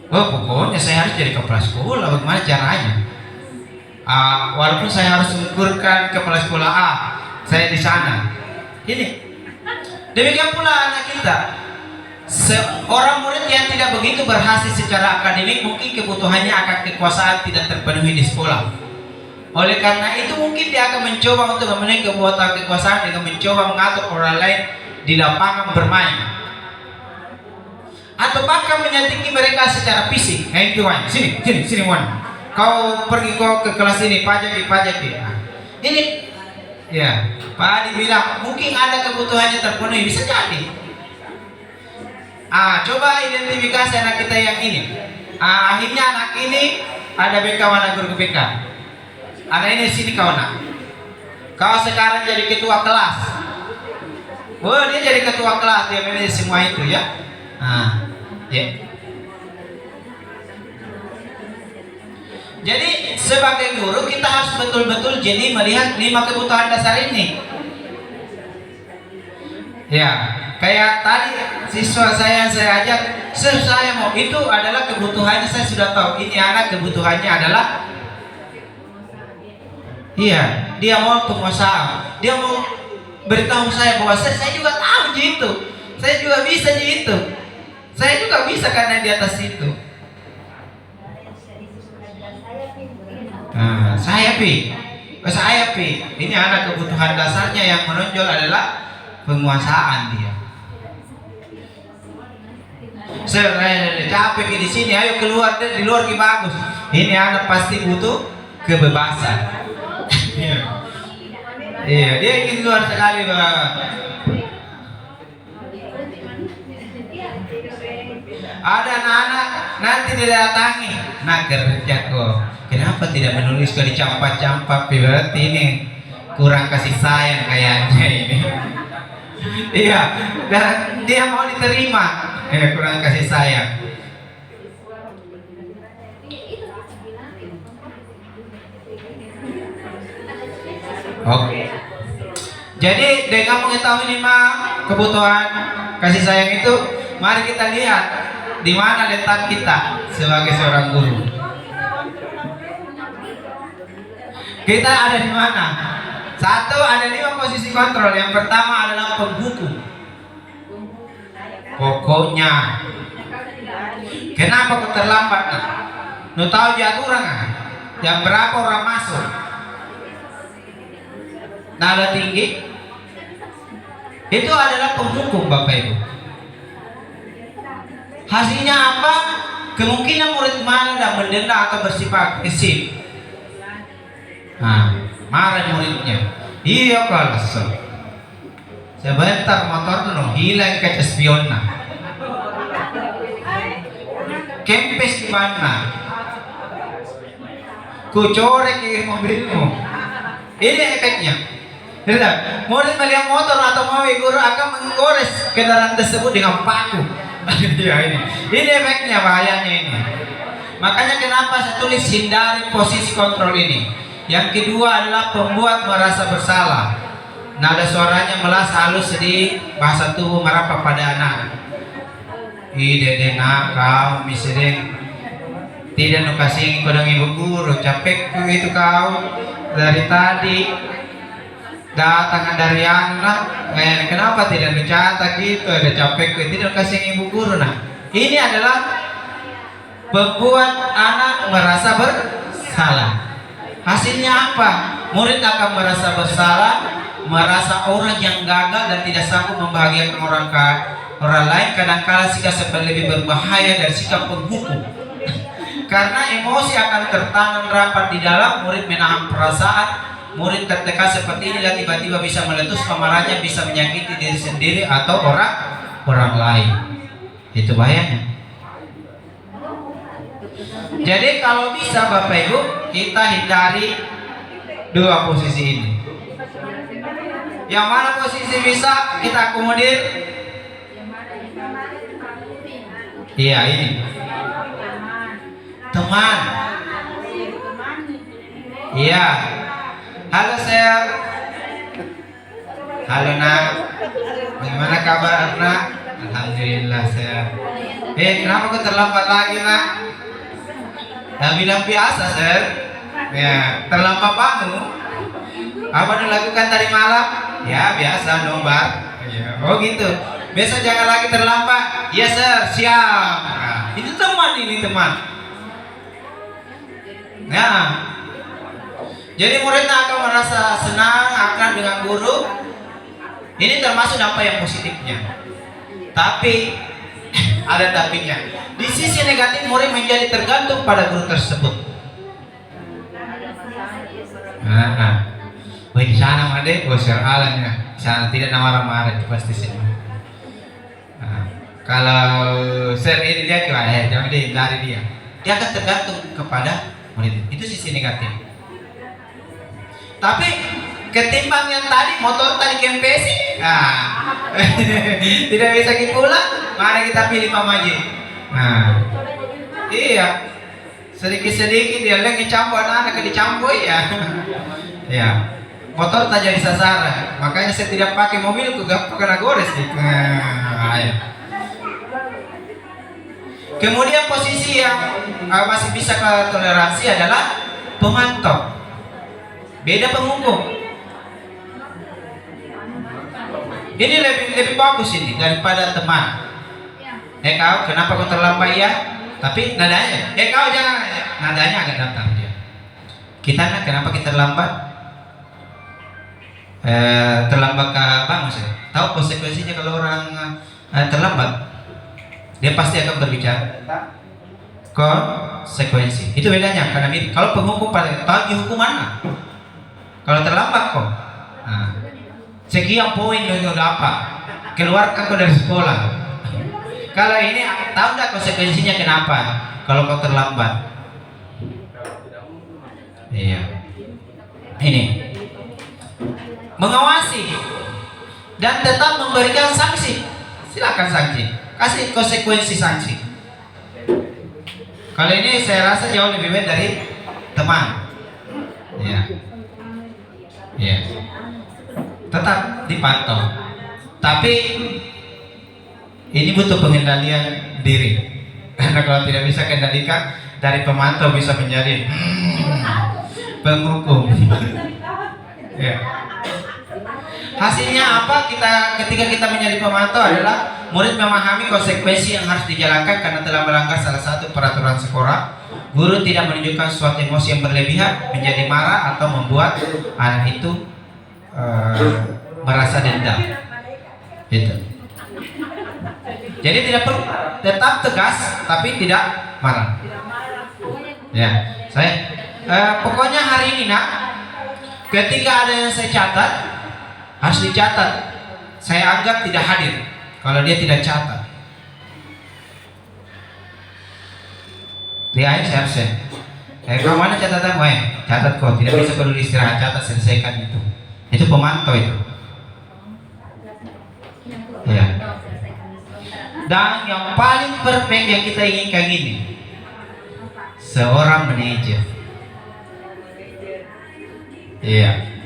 Pokoknya saya harus jadi kepala sekolah. Bagaimana caranya? Walaupun saya harus mengukurkan kepala sekolah A, saya di sana. Ini. Demikian pula anak kita. Seorang murid yang tidak begitu berhasil secara akademik, mungkin kebutuhannya akan kekuasaan tidak terpenuhi di sekolah. Oleh karena itu mungkin dia akan mencoba untuk memenuhi kebutuhan kekuasaan dengan mencoba mengatur orang lain di lapangan bermain, atau bahkan menyakiti mereka secara fisik. Itu Wan, sini Wan, kau pergi ke kelas ini, pajak. Ini ya Pak Adi bilang mungkin ada kebutuhannya terpenuhi, bisa jadi. Coba identifikasi anak kita yang ini. Akhirnya anak ini ada BK mana guru BK. Anak ini sini kau nak. Kau sekarang jadi ketua kelas. Dia jadi ketua kelas, dia manage semua itu ya. Ya. Jadi sebagai guru kita harus betul-betul jadi melihat 5 kebutuhan dasar ini. Ya. Kayak tadi siswa saya ajak, saya mau itu adalah kebutuhannya, saya sudah tahu ini anak kebutuhannya adalah dia mau penguasaan, dia mau beritahu saya bahwa saya juga tahu gitu, saya juga bisa gitu, saya juga bisa karena di atas itu. Pi. Saya Pi. Ini anak kebutuhan dasarnya yang menonjol adalah penguasaan dia. Sir, capek di sini, ayo keluar deh, di luar ki bagus. Ini anak pasti butuh kebebasan. Iya, dia ingin keluar sekali, Bapak. Ada anak-anak nanti didatangi, nah kerja kok. Kenapa tidak menulis ke dicampak-campak? Berarti ini kurang kasih sayang kayaknya ini. Iya, dan dia mau diterima, kurang kasih sayang. Oke. Jadi dengan mengetahui 5 kebutuhan kasih sayang itu, mari kita lihat di mana letak kita sebagai seorang guru. Kita ada di mana? Satu, ada 5 posisi kontrol. Yang pertama adalah penghukum. Pokoknya, kenapa kau terlambat? Nu tahu aturan kan? Jam berapa orang masuk? Nada tinggi. Itu adalah penghukum, Bapak Ibu. Hasilnya apa? Kemungkinan murid marah dan mendenda atau bersifat agresif. Nah, marah muridnya. Iya kalau sebentar motor no hilang kaca spionna. Kempes di mana? Kucorek ke mobilmu. Ini efeknya. Tidak, murid melihat motor atau mau guru akan menggores kendaraan tersebut dengan paku. Ya ini efeknya, bahayanya ini. Makanya kenapa saya tulis hindari posisi kontrol ini. Yang kedua adalah pembuat merasa bersalah. Nada suaranya melas halus di bahasa tubuh merapat pada anak. Ide nak kau misalnya tidak nu kasih kodong ibu guru, capek itu kau dari tadi datang dari anak. Kenapa tidak dicatat gitu? Ada capek tidak kasih ibu guru. Nah, ini adalah membuat anak merasa bersalah. Hasilnya apa? Murid akan merasa bersalah, merasa orang yang gagal dan tidak sanggup membahagiakan orang lain. Kadang-kala sikap seperti lebih berbahaya dari sikap penghukum. Karena emosi akan tertanam rapat di dalam, murid menahan perasaan. Murid tertekan seperti ini dan tiba-tiba bisa meletus pemarahnya, bisa menyakiti diri sendiri atau orang lain. Itu bahayanya. Jadi kalau bisa Bapak Ibu, kita hindari 2 posisi ini. Yang mana posisi bisa kita akomodir? Iya, ini teman. Iya. Halo Sir. Halo Nak. Bagaimana kabar Nak? Alhamdulillah Sir. Kenapa kau terlambat lagi Nak? Ya bilang biasa Sir. Ya, terlambat bangun. Apa dilakukan tadi malam? Ya biasa nobar. Ya, oh gitu. Besok jangan lagi terlambat. Iya Sir, siap. Nah, ini teman. Nah, jadi muridnya akan merasa senang akrab dengan guru. Ini termasuk dampak yang positifnya. Tapi ada tapinya. Di sisi negatif, murid menjadi tergantung pada guru tersebut. Di sana Made, Sir Alan ya. Di sana tidak marah-marah pasti sih. Kalau Sir ini dia jangan dihindari dia. Dia akan tergantung kepada murid. Itu sisi negatif. Tapi ketimbang yang tadi motor tadi kempesi, tidak bisa pulang, mari kita pilih Mamaji. Nah, iya, sedikit-sedikit dia lagi campur anak dicampur ya. Ya, motor tak jadi sasaran, makanya saya tidak pakai mobil, gak kena gores gitu. Ya. Kemudian posisi yang masih bisa toleransi adalah pemantau. Beda penghukum. Ini lebih bagus ini daripada teman. Kau kenapa kau terlambat ya? Tapi nadanya, kau jangan, nadanya agak datar dia. Kita kenapa kita terlambat? Terlambat ke bangun saya. Tahu konsekuensinya kalau orang terlambat? Dia pasti akan berbicara konsekuensi. Itu bedanya karena ini. Kalau penghukum tahu dihukum mana? Kalau terlambat kok. Nah, sekian poin udah apa? Keluarkan kau dari sekolah. Kalau ini tahu nggak konsekuensinya kenapa? Kalau kau terlambat. Iya. Ini mengawasi dan tetap memberikan sanksi. Silakan sanksi. Kasih konsekuensi sanksi. Kalau ini saya rasa jauh lebih baik dari teman. Ya. Ya. Tetap dipantau. Tapi ini butuh pengendalian diri. Karena kalau tidak bisa kendalikan, dari pemantau bisa menjadi penghukum. Ya. Hasilnya apa? Ketika kita menjadi pemantau adalah murid memahami konsekuensi yang harus dijalankan karena telah melanggar salah satu peraturan sekolah. Guru tidak menunjukkan suatu emosi yang berlebihan, menjadi marah atau membuat anak itu merasa dendam. Itu. Jadi tidak perlu, tetap tegas tapi tidak marah. Ya, pokoknya hari ini nak, ketika ada yang saya catat harus dicatat. Saya anggap tidak hadir kalau dia tidak catat. Dia saya harusnya. Kau mana catatan? Catat kok. Tidak bisa perlu istirahat, catat, selesaikan itu. Itu pemantau itu. Ya. Dan yang paling perfect yang kita inginkan ini, seorang manajer. Iya.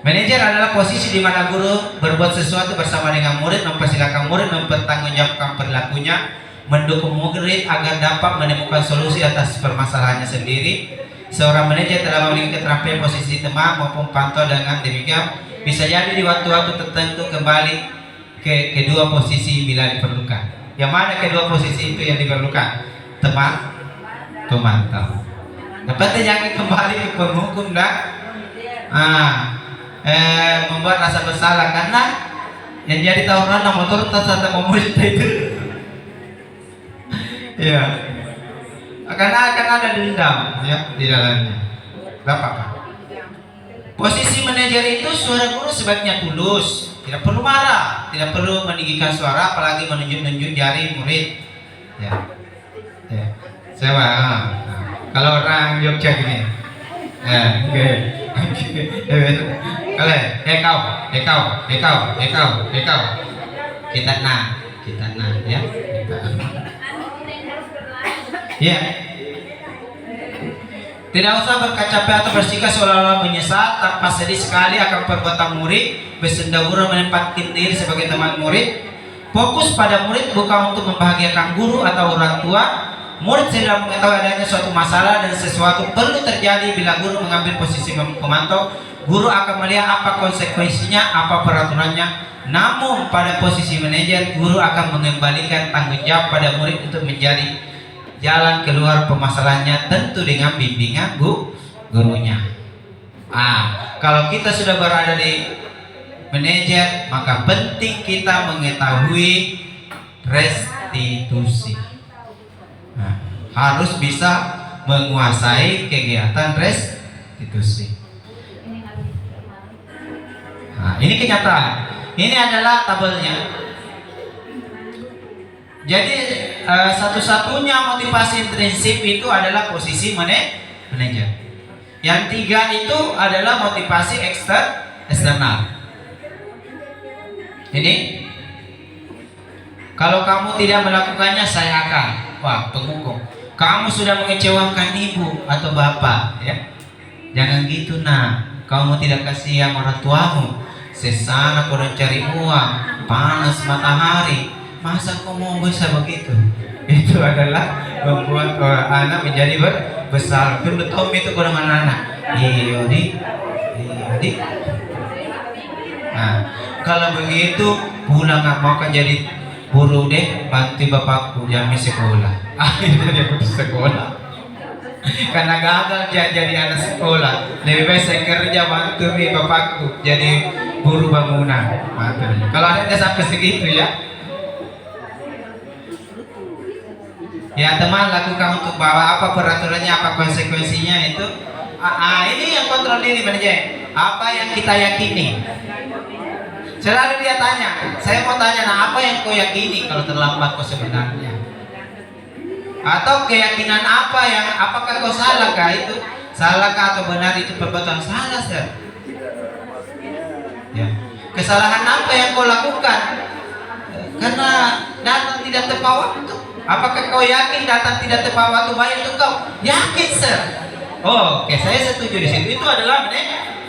Manajer adalah posisi di mana guru berbuat sesuatu bersama dengan murid, mempersilakan murid mempertanggungjawabkan perilakunya, mendukung murid agar dapat menemukan solusi atas permasalahannya sendiri. Seorang manajer telah memiliki keterampilan posisi teman maupun pantau, dengan demikian bisa jadi di waktu-waktu tertentu kembali ke kedua posisi bila diperlukan. Yang mana kedua posisi itu yang diperlukan? Teman, pemantau. Dapat jangan kembali ke penghukum dan membuat rasa bersalah karena yang jadi tawaran motor terserta memulis itu. Ya, karena akan ada dendam ya di dalamnya. Berapa? Posisi manajer itu suara guru sebaiknya tulus, tidak perlu marah, tidak perlu meninggikan suara, apalagi menunjuk-nunjuk jari murid. Ya, ya. Saya kalau orang Jogja gini, ya, kalau kau, kita nah, ya, ya. Tidak usah berkaca atau bersikap seolah-olah menyesal tanpa sedih sekali akan perbuatan murid, bersendagura menempatkan diri sebagai teman murid. Fokus pada murid bukan untuk membahagiakan guru atau orang tua. Murid sedang mengetahui adanya suatu masalah dan sesuatu perlu terjadi. Bila guru mengambil posisi pemantau, guru akan melihat apa konsekuensinya, apa peraturannya. Namun pada posisi manajer, guru akan mengembalikan tanggung jawab pada murid untuk menjadi jalan keluar permasalahannya, tentu dengan bimbingan gurunya. Kalau kita sudah berada di manajer, maka penting kita mengetahui restitusi. Harus bisa menguasai kegiatan restitusi. Ini kenyataan. Ini adalah tabelnya. Jadi satu-satunya motivasi intrinsik itu adalah posisi manajer. Yang tiga itu adalah motivasi eksternal. Ini kalau kamu tidak melakukannya, saya akan penghukum. Kamu sudah mengecewakan ibu atau bapak, ya. Jangan gitu kamu tidak kasihan orang tuamu. Sesana kau cari uang, panas matahari. Masa kau mau bisa begitu? Itu adalah membuat anak menjadi besar. Tunggu Tom itu kau dengan anak. Iya di. Kalau begitu pulang nggak mau kan jadi buruh deh, bantu bapakku jamin sekolah. Akhirnya dia putus sekolah. Karena gagal jadi anak sekolah, lebih baik saya kerja bantu bapakku jadi buruh bangunan. Kalau ada sampai segitu ya. Ya teman, lakukan untuk bawa apa peraturannya, apa konsekuensinya itu. Ini yang kontrol diri manajer. Apa yang kita yakini? Selalu dia tanya. Saya mau tanya, nah apa yang kau yakini kalau terlambat kau sebenarnya? Atau keyakinan apa yang, apakah kau salahkah itu? Salahkah atau benar itu perbuatan salah, sir? Ya. Kesalahan apa yang kau lakukan? Karena datang tidak tepat waktu. Apakah kau yakin datang tidak tepat waktu baik untuk kau? Yakin, sir. Oh, oke, saya setuju di situ. Itu adalah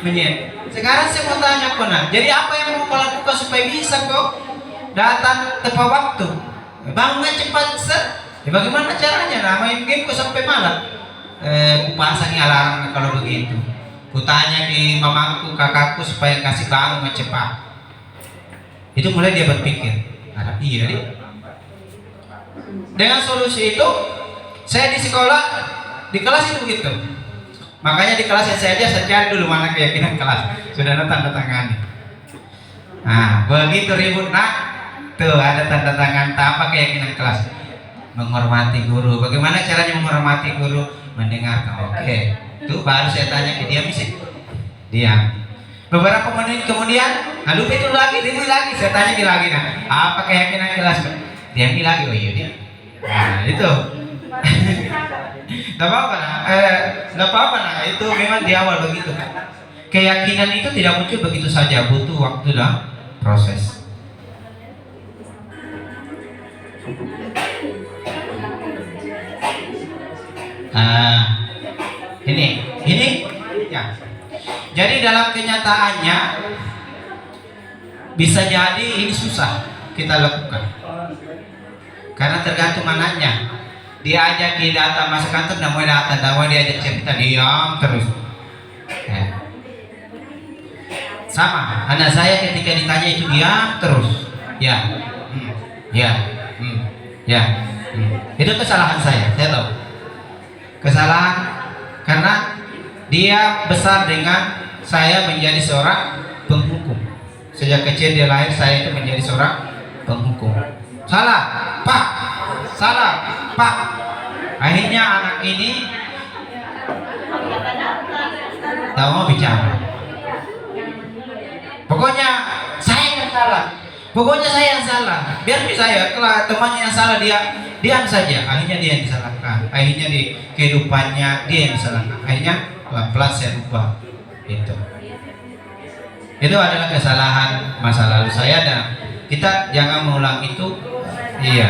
menyet. Sekarang saya mau tanya kau, nah, jadi apa yang mau kau lakukan supaya bisa kau datang tepat waktu? Bangun cepat, sir. Ya, bagaimana caranya? Nah, main game kok sampai malam. Kupasang alarm kalau begitu. Kutanya di mamaku, kakakku supaya kasih bangun cepat. Itu mulai dia berpikir, ada iya nih. Dengan solusi itu, saya di sekolah, di kelas itu begitu. Makanya di kelas saya cari dulu mana keyakinan kelas. Sudah ada tanda tangan. Nah, begitu ribut tuh ada tanda tangan. Apa keyakinan kelas? Menghormati guru. Bagaimana caranya menghormati guru? Mendengarkan. Oke. Itu baru saya tanya ke dia, misi. Diam. Beberapa menit kemudian, lupa itu lagi, ribut lagi. Saya tanya dia lagi, nah, apa keyakinan kelas? Diam lagi. Oh iya dia. Nah, itu. Nggak apa-apa nah. Itu memang di awal begitu. Keyakinan itu tidak muncul begitu saja, butuh waktu dan proses. Ini ya. Jadi dalam kenyataannya bisa jadi ini susah kita lakukan karena tergantung anaknya. Dia ajak di data masuk kantor, tidak mau datang, tidak mau diajak cerita, diam terus. Sama anak saya ketika ditanya itu diam terus. Itu kesalahan saya tahu. Kesalahan karena dia besar dengan saya menjadi seorang penghukum. Sejak kecil dia lahir, saya itu menjadi seorang penghukum. Salah, Pak. Akhirnya anak ini tak mau bicara. Pokoknya saya yang salah. Biar saya, kalau temannya yang salah dia diam saja. Akhirnya dia yang disalahkan. Akhirnya di kehidupannya dia yang disalahkan. Akhirnya pelan-pelan saya ubah. Itu adalah kesalahan masa lalu saya dan kita jangan mengulang itu. Iya.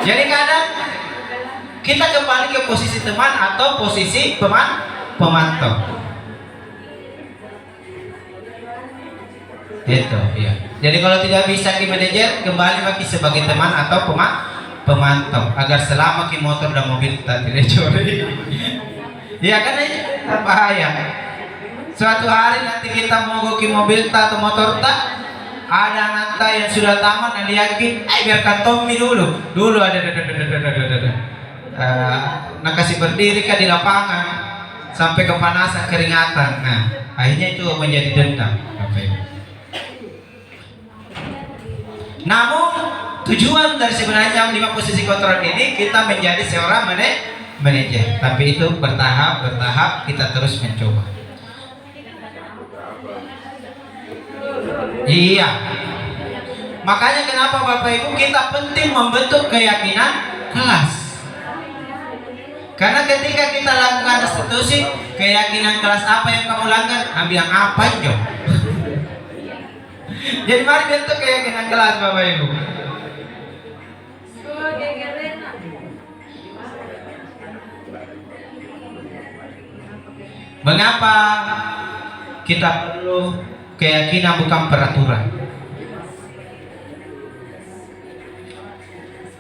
Jadi kadang kita kembali ke posisi teman atau posisi pemantau. Itu ya. Jadi kalau tidak bisa ki manajer, kembali lagi sebagai teman atau pemantau agar selama ki motor dan mobil tak dicuri. Ya kan ini bahaya. Suatu hari nanti kita mau ki mobil atau motor tak ada anak yang sudah tamat dan yakin, biarkan Tommy dulu ada nak kasih berdiri kan di lapangan sampai kepanasan keringatan. Nah, akhirnya itu menjadi dendam. Namun tujuan dari sebenarnya 5 posisi kontrol ini kita menjadi seorang manajer. Tapi itu bertahap kita terus mencoba. Iya. Makanya kenapa Bapak Ibu kita penting membentuk keyakinan kelas. Karena ketika kita lakukan restitusi, keyakinan kelas apa yang kamu langgar, bilang apa Jo? Jadi mari bentuk keyakinan kelas Bapak Ibu. Mengapa kita perlu keyakinan bukan peraturan?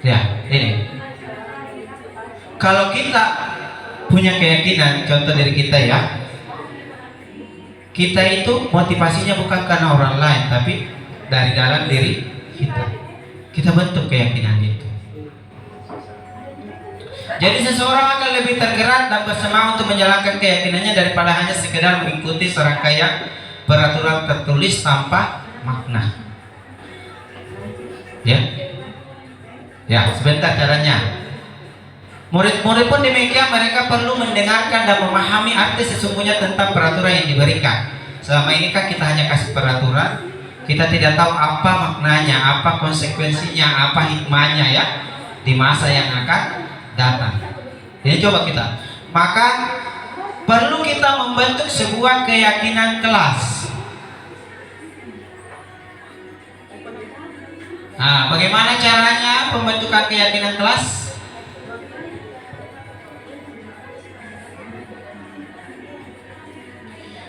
Ya, ini. Kalau kita punya keyakinan, contoh dari kita ya, kita itu motivasinya bukan karena orang lain, tapi dari dalam diri kita. Kita bentuk keyakinan itu. Jadi seseorang akan lebih tergerak dan bersemangat untuk menjalankan keyakinannya daripada hanya sekedar mengikuti serangkaian peraturan tertulis tanpa makna. Ya, ya sebentar caranya. Murid-murid pun demikian, mereka perlu mendengarkan dan memahami arti sesungguhnya tentang peraturan yang diberikan. Selama ini kan kita hanya kasih peraturan, kita tidak tahu apa maknanya, apa konsekuensinya, apa hikmahnya ya di masa yang akan datang. Jadi coba kita, maka perlu kita membentuk sebuah keyakinan kelas. Nah, bagaimana caranya pembentukan keyakinan kelas?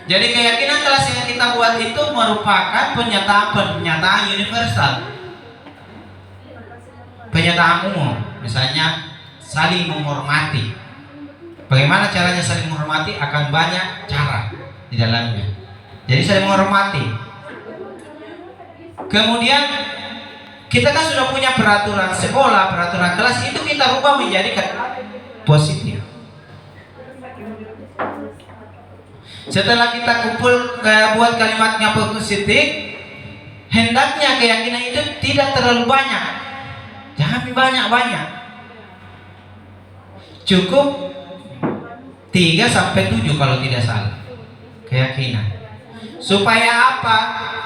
Jadi keyakinan kelas yang kita buat itu merupakan pernyataan universal, pernyataan umum. Misalnya saling menghormati. Bagaimana caranya saling menghormati? Akan banyak cara di dalamnya. Jadi saling menghormati. Kemudian kita kan sudah punya peraturan sekolah, peraturan kelas, itu kita rubah menjadi positif. Setelah kita kumpul buat kalimatnya positif, hendaknya keyakinan itu tidak terlalu banyak. Jangan banyak-banyak. Cukup 3-7 kalau tidak salah. Keyakinan. Supaya apa?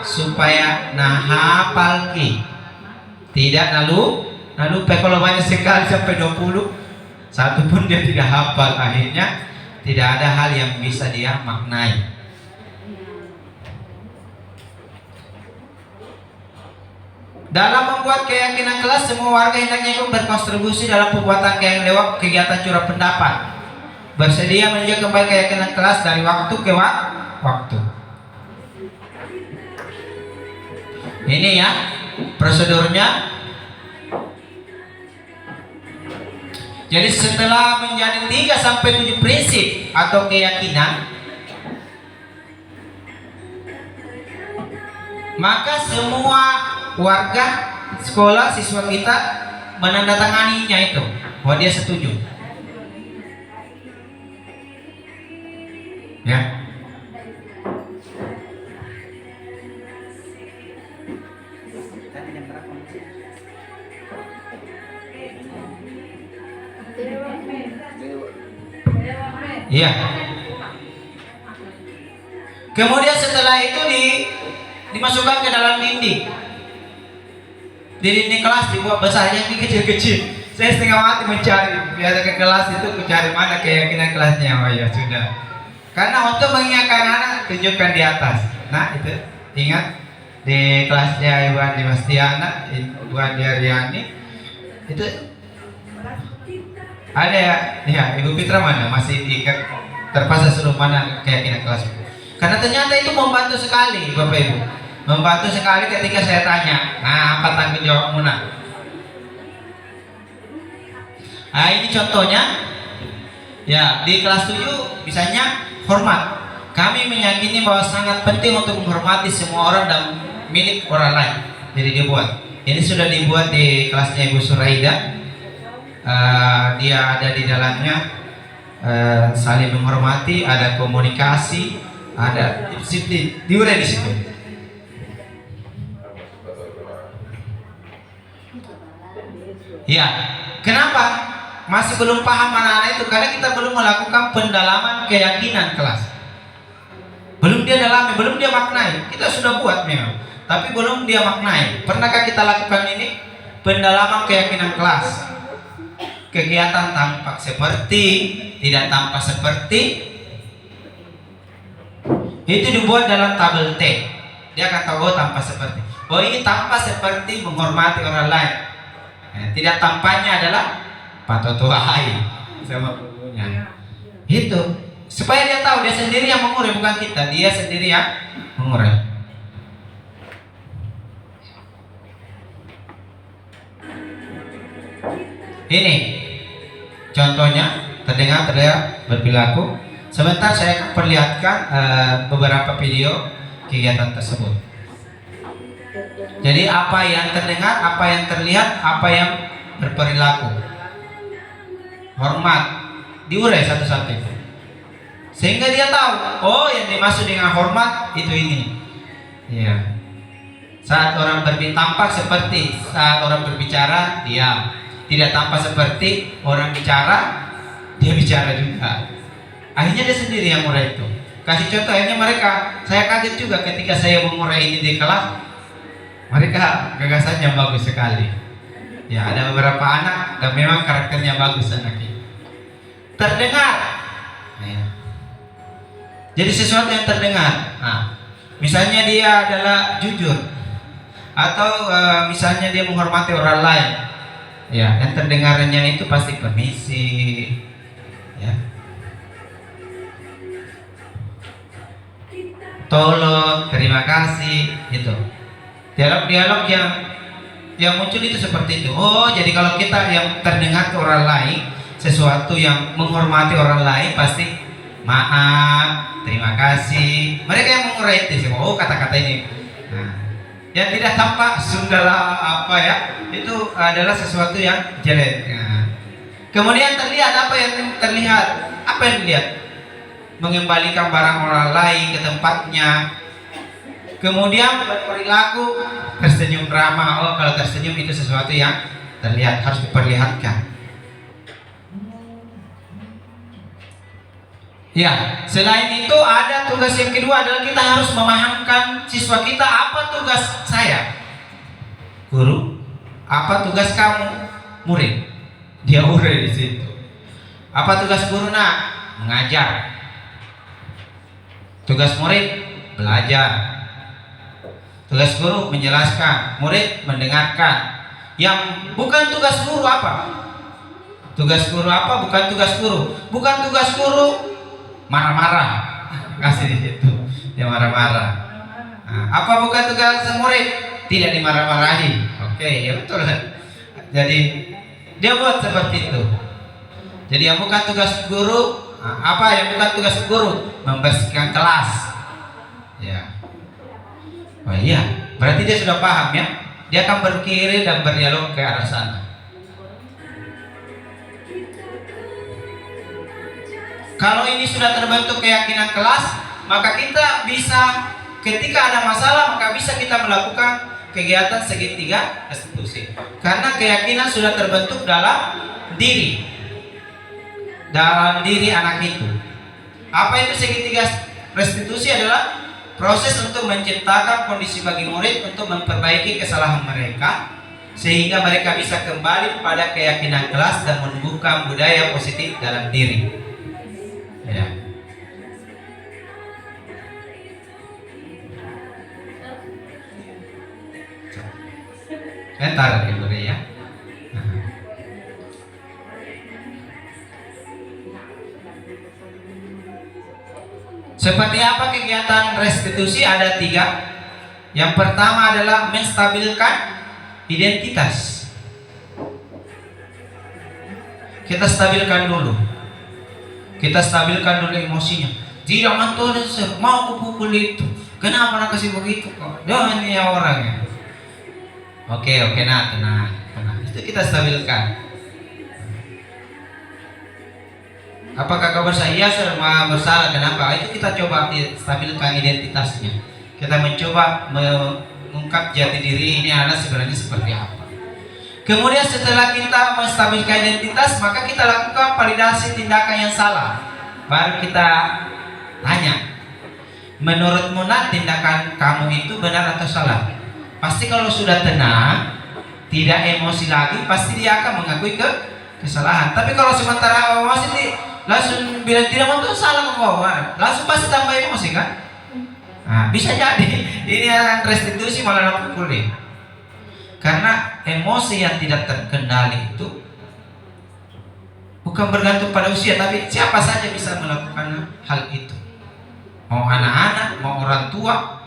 Supaya hafalki. Tidak lalu kalau banyak sekali sampai 20, satu pun dia tidak hafal, akhirnya tidak ada hal yang bisa dia maknai. Dalam membuat keyakinan kelas, semua warga hendaknya ikut berkontribusi dalam pembuatan kegiatan curah pendapat. Bersedia menunjukkan kembali keyakinan kelas dari waktu ke waktu. Ini ya prosedurnya. Jadi setelah menjadi 3-7 prinsip atau keyakinan, maka semua warga, sekolah, siswa kita menandatanganinya itu, bahwa dia setuju. Ya. Iya. Kemudian setelah itu dimasukkan ke dalam dinding. Di dinding kelas dibuat besar, yang kecil-kecil. Saya setengah mati mencari biasa ke kelas itu, mencari mana keyakinan kelasnya. Oh ya sudah. Karena untuk mengingatkan anak, tunjukkan di atas. Nah itu ingat di kelasnya Ibu Andi Mastiana, Ibu Andi Aryani itu ada ya Ibu Fitra mana masih diikat terpaksa suruh mana keyakinan kelas. Karena ternyata itu membantu sekali Bapak Ibu, membantu sekali ketika saya tanya, nah apa tanggung jawabmu nak? Nah ini contohnya ya di kelas 7 misalnya hormat. Kami meyakini bahwa sangat penting untuk menghormati semua orang dan milik orang lain. Jadi dibuat. Ini sudah dibuat di kelasnya Ibu Suraida. Dia ada di dalamnya saling menghormati, ada komunikasi, ada disiplin, diurai di situ. Ya, kenapa masih belum paham anak-anak itu? Karena kita belum melakukan pendalaman keyakinan kelas. Belum dia dalami, belum dia maknai. Kita sudah buat memang, tapi belum dia maknai. Pernahkah kita lakukan ini? Pendalaman keyakinan kelas. Kegiatan tampak seperti, tidak tampak seperti, itu dibuat dalam tabel T. Dia akan tahu tampak seperti. Oh ini tampak seperti menghormati orang lain. Tidak tampaknya adalah patotohai sama gurunya. Itu supaya dia tahu dia sendiri yang mengurai, bukan kita. Dia sendiri yang mengurai. Ini contohnya terdengar berperilaku. Sebentar saya akan perlihatkan beberapa video kegiatan tersebut. Jadi apa yang terdengar, apa yang terlihat, apa yang berperilaku. hormat, diurai satu-satu itu. Sehingga dia tahu, oh yang dimaksud dengan hormat itu ini. Ya. Saat orang tampak seperti saat orang berbicara diam, tidak tampak seperti orang bicara, dia bicara juga. Akhirnya dia sendiri yang murai itu. Kasih contoh, akhirnya mereka, saya kaget juga ketika saya mengurai ini di kelas, mereka gagasannya bagus sekali. Ya, ada beberapa anak dan memang karakternya bagus anaknya. Terdengar. Ya. Jadi sesuatu yang terdengar. Nah, misalnya dia adalah jujur, atau misalnya dia menghormati orang lain. Ya, yang terdengarnya itu pasti permisi. Ya. Tolong, terima kasih, gitu. Dialog-dialog yang muncul itu seperti itu. Oh, jadi kalau kita yang terdengar ke orang lain sesuatu yang menghormati orang lain pasti maaf, terima kasih. Mereka yang mengurai itu, oh kata-kata ini. Nah, yang tidak tampak sudahlah apa ya, itu adalah sesuatu yang jelek. Nah, kemudian terlihat apa yang terlihat? Apa yang dilihat? Mengembalikan barang orang lain ke tempatnya. Kemudian berperilaku tersenyum ramah. Oh, kalau tersenyum itu sesuatu yang terlihat, harus diperlihatkan. Ya, selain itu ada tugas yang kedua adalah kita harus memahamkan siswa kita apa tugas saya, guru, apa tugas kamu, murid. Dia urai di situ. Apa tugas guru nak? Mengajar. Tugas murid belajar. Tugas guru menjelaskan, murid mendengarkan. Yang bukan tugas guru apa? Tugas guru apa? Bukan tugas guru. Bukan tugas guru marah-marah. Kasih di situ. Dia marah-marah. Nah, apa bukan tugas murid? Tidak dimarah-marahi. Oke, ya betul. Jadi dia buat seperti itu. Jadi yang bukan tugas guru, apa yang bukan tugas guru? Membersihkan kelas. Ya. Oh iya, berarti dia sudah paham ya. Dia akan berkiri dan berdialog ke arah sana. Kalau ini sudah terbentuk keyakinan kelas, maka kita bisa ketika ada masalah maka bisa kita melakukan kegiatan segitiga restitusi. Karena keyakinan sudah terbentuk dalam diri anak itu. Apa itu segitiga restitusi? Adalah proses untuk menciptakan kondisi bagi murid untuk memperbaiki kesalahan mereka sehingga mereka bisa kembali pada keyakinan kelas dan menumbuhkan budaya positif dalam diri. Ya. Entar ibu ya. Seperti apa kegiatan restitusi? Ada 3. Yang pertama adalah menstabilkan identitas. Kita stabilkan dulu. Kita stabilkan dulu emosinya. Tidak mantul, mau aku pukul itu. Kenapa nak kasih begitu kok? Jangan ini orangnya. Oke, nah, tenang. Itu kita stabilkan. Apakah kau bersalah? Iya, bersalah. Kenapa? Itu kita coba stabilkan identitasnya. Kita mencoba mengungkap jati diri ini anak sebenarnya seperti apa. Kemudian setelah kita menstabilkan identitas, maka kita lakukan validasi tindakan yang salah. Baru kita tanya, menurutmu nak tindakan kamu itu benar atau salah? Pasti kalau sudah tenang, tidak emosi lagi, pasti dia akan mengakui kesalahan. Tapi kalau sementara emosi langsung bilang tidak mau tuh salah kok, langsung pasti tambah emosi kan? Nah, bisa jadi ini akan restitusi malah pukul deh. Karena emosi yang tidak terkendali itu bukan bergantung pada usia, tapi siapa saja bisa melakukan hal itu. Mau anak-anak, mau orang tua,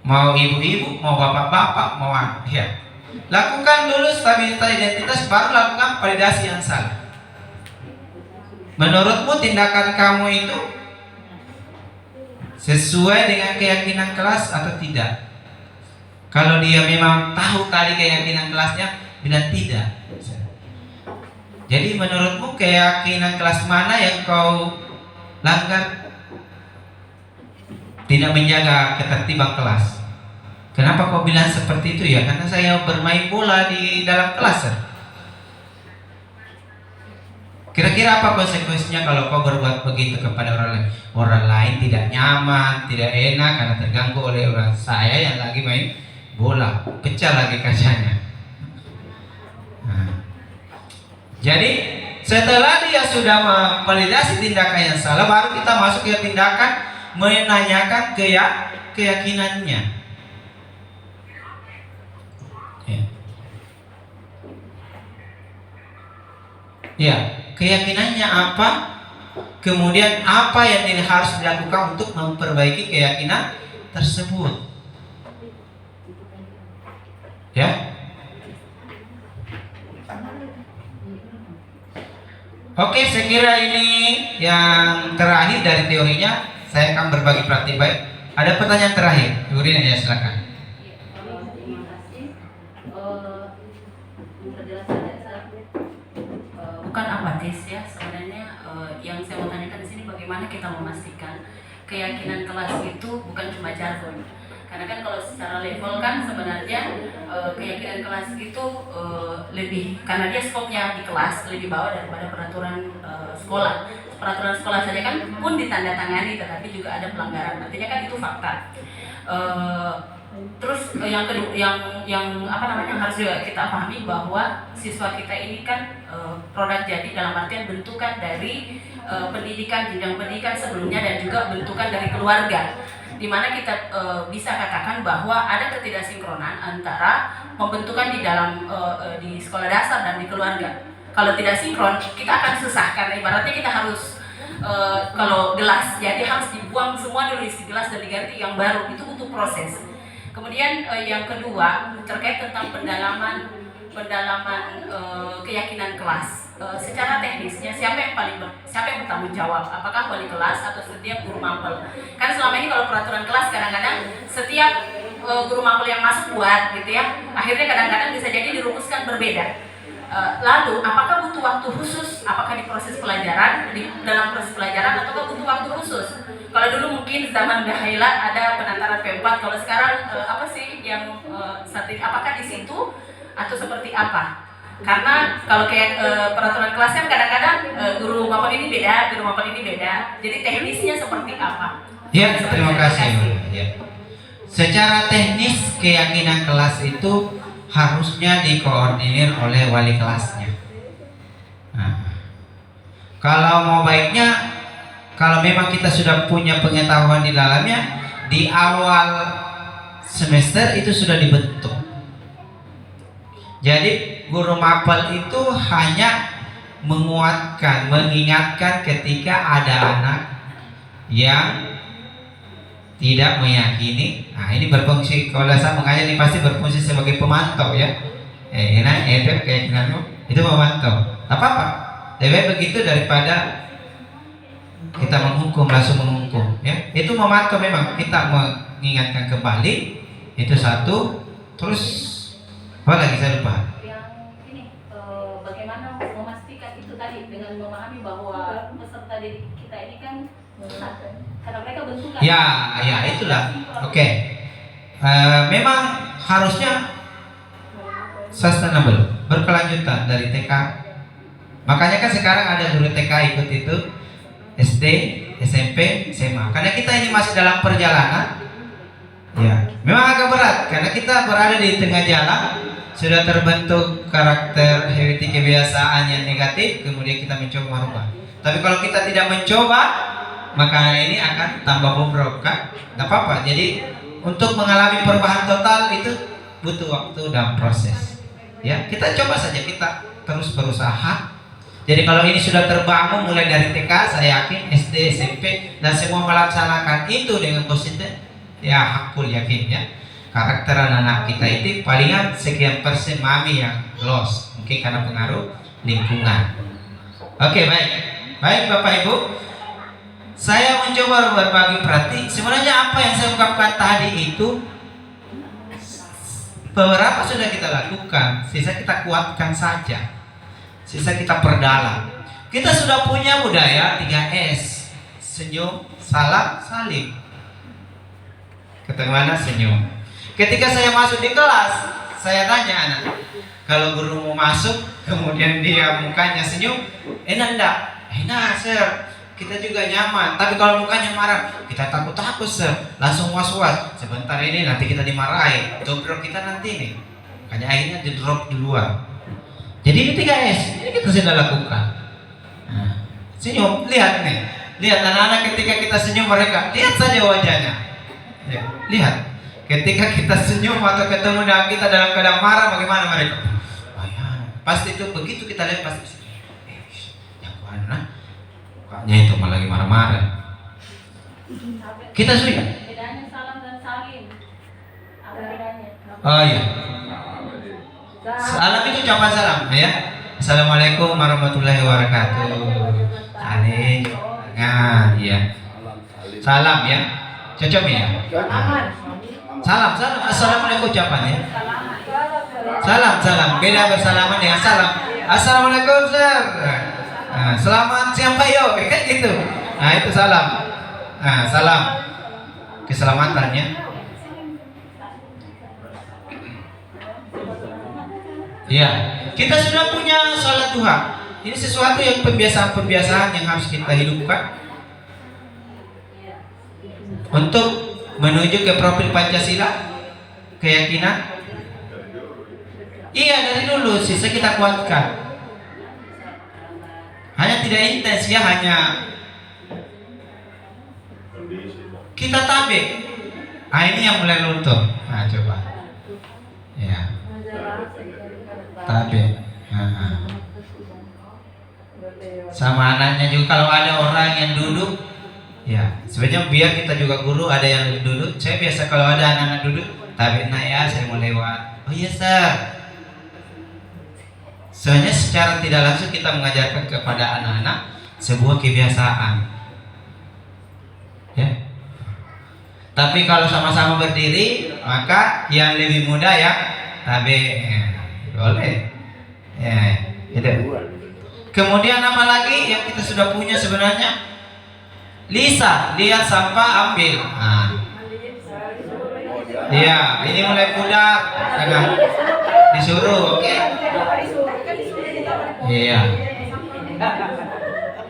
mau ibu-ibu, mau bapak-bapak, mau ya. Lakukan dulu stabilitas identitas, baru lakukan validasi yang salah. Menurutmu tindakan kamu itu sesuai dengan keyakinan kelas atau tidak? Kalau dia memang tahu tadi keyakinan kelasnya, bilang tidak. Jadi menurutmu keyakinan kelas mana yang kau langgar? Tidak menjaga ketertiban kelas. Kenapa kau bilang seperti itu ya? Karena saya bermain bola di dalam kelas. Kira-kira apa konsekuensinya kalau kau berbuat begitu kepada orang lain? Orang lain tidak nyaman, tidak enak karena terganggu oleh orang saya yang lagi main bola, pecah lagi kacanya. Nah. Jadi setelah dia sudah memvalidasi tindakan yang salah, baru kita masuk ke tindakan menanyakan keyakinannya. Ya, keyakinannya apa? Kemudian apa yang harus dilakukan untuk memperbaiki keyakinan tersebut? Ya. Oke, saya kira ini yang terakhir dari teorinya. Saya akan berbagi praktik baik. Ada pertanyaan terakhir, Ibu Rina, ya silakan. Terima kasih. Penjelasan dari saya. Bukan apatis ya sebenarnya, yang saya mau tanyakan di sini bagaimana kita memastikan keyakinan kelas itu bukan cuma jargon. Karena kan kalau secara level kan sebenarnya keyakinan kelas itu lebih, karena dia skopnya di kelas lebih bawah daripada peraturan sekolah. Peraturan sekolah saja kan pun ditandatangani tetapi juga ada pelanggaran. Artinya kan itu fakta. Terus yang kedua, yang apa namanya harus juga kita pahami bahwa siswa kita ini kan produk jadi dalam artian bentukan dari pendidikan, jenjang pendidikan sebelumnya dan juga bentukan dari keluarga, di mana kita bisa katakan bahwa ada ketidaksinkronan antara pembentukan di dalam di sekolah dasar dan di keluarga. Kalau tidak sinkron, kita akan susah karena ibaratnya kita harus kalau gelas, jadi harus dibuang semua dulu isi gelas dan diganti yang baru, itu butuh proses. Kemudian yang kedua terkait tentang pendalaman keyakinan kelas. Secara teknisnya siapa yang bertanggung jawab? Apakah wali kelas atau setiap guru mapel? Kan selama ini kalau peraturan kelas kadang-kadang setiap guru mapel yang masuk buat gitu ya. Akhirnya kadang-kadang bisa jadi dirumuskan berbeda. Lalu apakah butuh waktu khusus? Apakah di proses pelajaran, dalam proses pelajaran ataukah butuh waktu khusus? Kalau dulu mungkin zaman Gahaila ada penantaran P4, kalau sekarang apa sih yang apakah di situ atau seperti apa? Karena kalau kayak peraturan kelas kan kadang-kadang guru mapel ini beda, guru mapel ini beda. Jadi teknisnya seperti apa? Ya, terima kasih. Ya. Secara teknis keyakinan kelas itu harusnya dikoordinir oleh wali kelasnya. Nah, kalau mau baiknya, kalau memang kita sudah punya pengetahuan di dalamnya, di awal semester itu sudah dibentuk. Jadi guru mapel itu hanya menguatkan, mengingatkan ketika ada anak yang tidak meyakini. Nah, ini berfungsi, kalau saya mengajar ini pasti berfungsi sebagai pemantau ya. Keyakinanmu itu memantau. Apa-apa, lebih begitu daripada kita menghukum, langsung menghukum ya. Itu memantau, memang kita mengingatkan kembali. Itu satu. Terus apa lagi saya lupa. Yang ini bagaimana memastikan itu tadi dengan memahami bahwa peserta didik kita ini kan karena mereka bentukan. Ya itulah. Oke. Memang harusnya sustainable, berkelanjutan dari TK. Makanya kan sekarang ada guru TK ikut itu, SD, SMP, SMA. Karena kita ini masih dalam perjalanan. Ya, memang agak berat karena kita berada di tengah jalan, sudah terbentuk karakter habit kebiasaan yang negatif, kemudian kita mencoba merubah. Tapi kalau kita tidak mencoba, maka ini akan tambah bobrok kan? Tidak apa-apa. Jadi untuk mengalami perubahan total itu butuh waktu dan proses. Ya, kita coba saja, kita terus berusaha. Jadi kalau ini sudah terbangun mulai dari TK, saya yakin SD, SMP dan semua melaksanakan itu dengan konsisten, ya hakul yakin ya. Karakter anak-anak kita itu palingan sekian persen mami yang loss, mungkin karena pengaruh lingkungan. Oke, baik Bapak Ibu. Saya mencoba berbagi praktik. Sebenarnya apa yang saya ungkapkan tadi itu beberapa sudah kita lakukan, sisa kita kuatkan saja. Sisa kita perdalam. Kita sudah punya budaya 3S. Senyum, salam, salim. Ketemu mana senyum. Ketika saya masuk di kelas, saya tanya anak, kalau guru mau masuk, kemudian dia mukanya senyum, enak enggak? Enak, Sir. Kita juga nyaman. Tapi kalau mukanya marah, kita takut-takut, Sir. Langsung was-was. Sebentar ini nanti kita dimarahi. Jobrok kita nanti nih. Makanya akhirnya di drop duluan. Jadi ini 3S. Ini kita sudah lakukan. Nah, senyum, lihat nih. Lihat anak-anak ketika kita senyum mereka, lihat saja wajahnya. Ya, lihat. Ketika kita senyum atau ketemu dengan kita dalam keadaan marah, bagaimana mereka? Pasti itu begitu kita lihat pasti yang mana? Kayaknya itu malah lagi marah-marah. Kita sudah. Bedanya salam dan salim. Apa bedanya? Oh iya. Salam itu ucapan salam, ya. Assalamualaikum warahmatullahi wabarakatuh. Salim. Nah, iya. Salam ya. Cocok ya. Salam. Assalamualaikum ucapan ya. Salam. Beda bersalaman dengan salam. Assalamualaikum, Sir. Nah, selamat siang Pak Yo, kan gitu. Nah, itu salam. Nah, salam. Keselamatannya. Iya, kita sudah punya sholat duha. Ini sesuatu yang pembiasaan yang harus kita hidupkan untuk menuju ke profil Pancasila, keyakinan. Iya, dari dulu sisa kita kuatkan. Hanya tidak intens ya, hanya kita tabe. Ah, ini yang mulai luntur. Nah, coba. Ya. Tabe. Sama anaknya juga, kalau ada orang yang duduk, ya sebenarnya biar kita juga guru ada yang duduk. Saya biasa kalau ada anak-anak duduk, tabe nah ya, saya mau lewat. Oh iya, Sir. Soalnya secara tidak langsung kita mengajarkan kepada anak-anak sebuah kebiasaan. Ya. Tapi kalau sama-sama berdiri, maka yang lebih muda ya tabe. Boleh. Ya, itu. Kemudian apa lagi yang kita sudah punya sebenarnya? Lisa, lihat sampah ambil. Nah. Iya, ini mulai pudar, jangan disuruh, oke? Iya.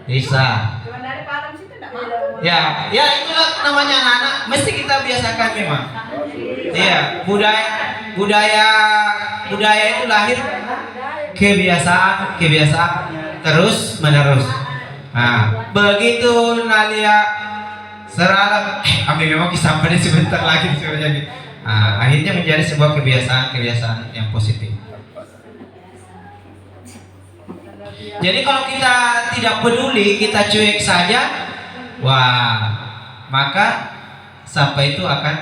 Lisa. Ya itulah namanya anak-anak. Mesti kita biasakan memang. Iya, budaya itu lahir kebiasaan terus menerus. Nah, begitu Nalia seralam, memang sampai sebentar lagi sebenarnya. Nah, akhirnya menjadi sebuah kebiasaan yang positif. Jadi kalau kita tidak peduli, kita cuek saja, wah, maka sampah itu akan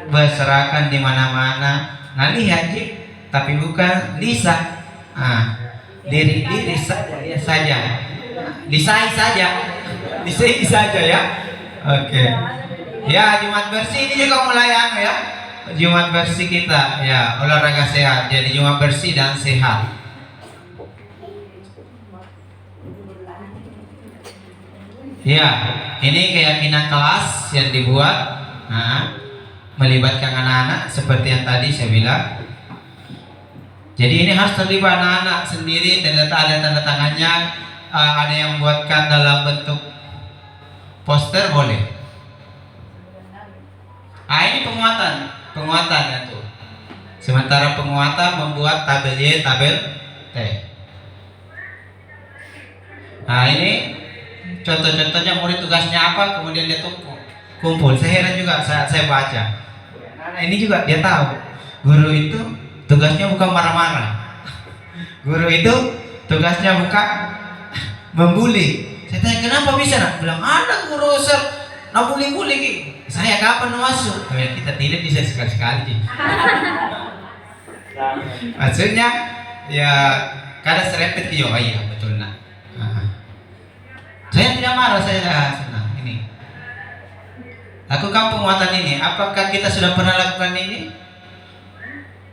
berserakan di mana-mana. Nah, lihat tapi bukan Lisa. Diri saja. Lisai saja ya. Oke. Ya, Jumat bersih ini juga mulai ya. Jumat bersih kita ya, olahraga sehat. Jadi Jumat bersih dan sehat. Ya, ini keyakinan kelas yang dibuat melibatkan anak-anak seperti yang tadi saya bilang. Jadi ini harus terlibat anak-anak sendiri, dan ada tanda tangannya. Ada yang buatkan dalam bentuk poster boleh. Ini penguatan ya tuh. Sementara penguatan membuat tabel Y, tabel T. Nah, ini contoh-contohnya murid tugasnya apa, kemudian dia kumpul. Saya heran juga saya baca. Nah, ini juga dia tahu. Guru itu tugasnya bukan marah-marah. Guru itu tugasnya bukan membuli. Saya tanya kenapa bisa nak? Bilang ada guru nak bully-bully gitu. Saya kapan masuk? Kita tidak bisa sekali-sekali. Maksudnya ya kadang serempet yo, iya betul nak. Saya tidak marah, saya senang ini. Lakukan penguatan ini. Apakah kita sudah pernah lakukan ini?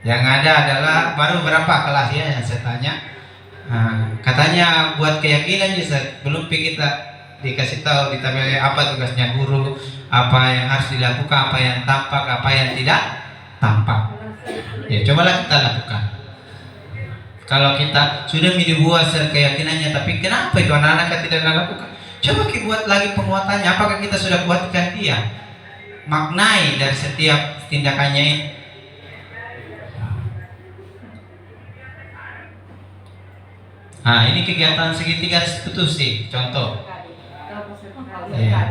Yang ada adalah baru berapa kelas ya yang saya tanya. Katanya buat keyakinan Ustaz, belum kita dikasih tahu di tabelnya apa tugasnya guru, apa yang harus dilakukan, apa yang tampak, apa yang tidak tampak. Ya cobalah kita lakukan. Kalau kita sudah dibuat keyakinannya, tapi kenapa itu anak-anak tidak lakukan? Coba kita buat lagi penguatannya. Apakah kita sudah buatkan dia maknai dari setiap tindakannya ini? Nah, ini kegiatan segitiga restitusi, contoh. Ya.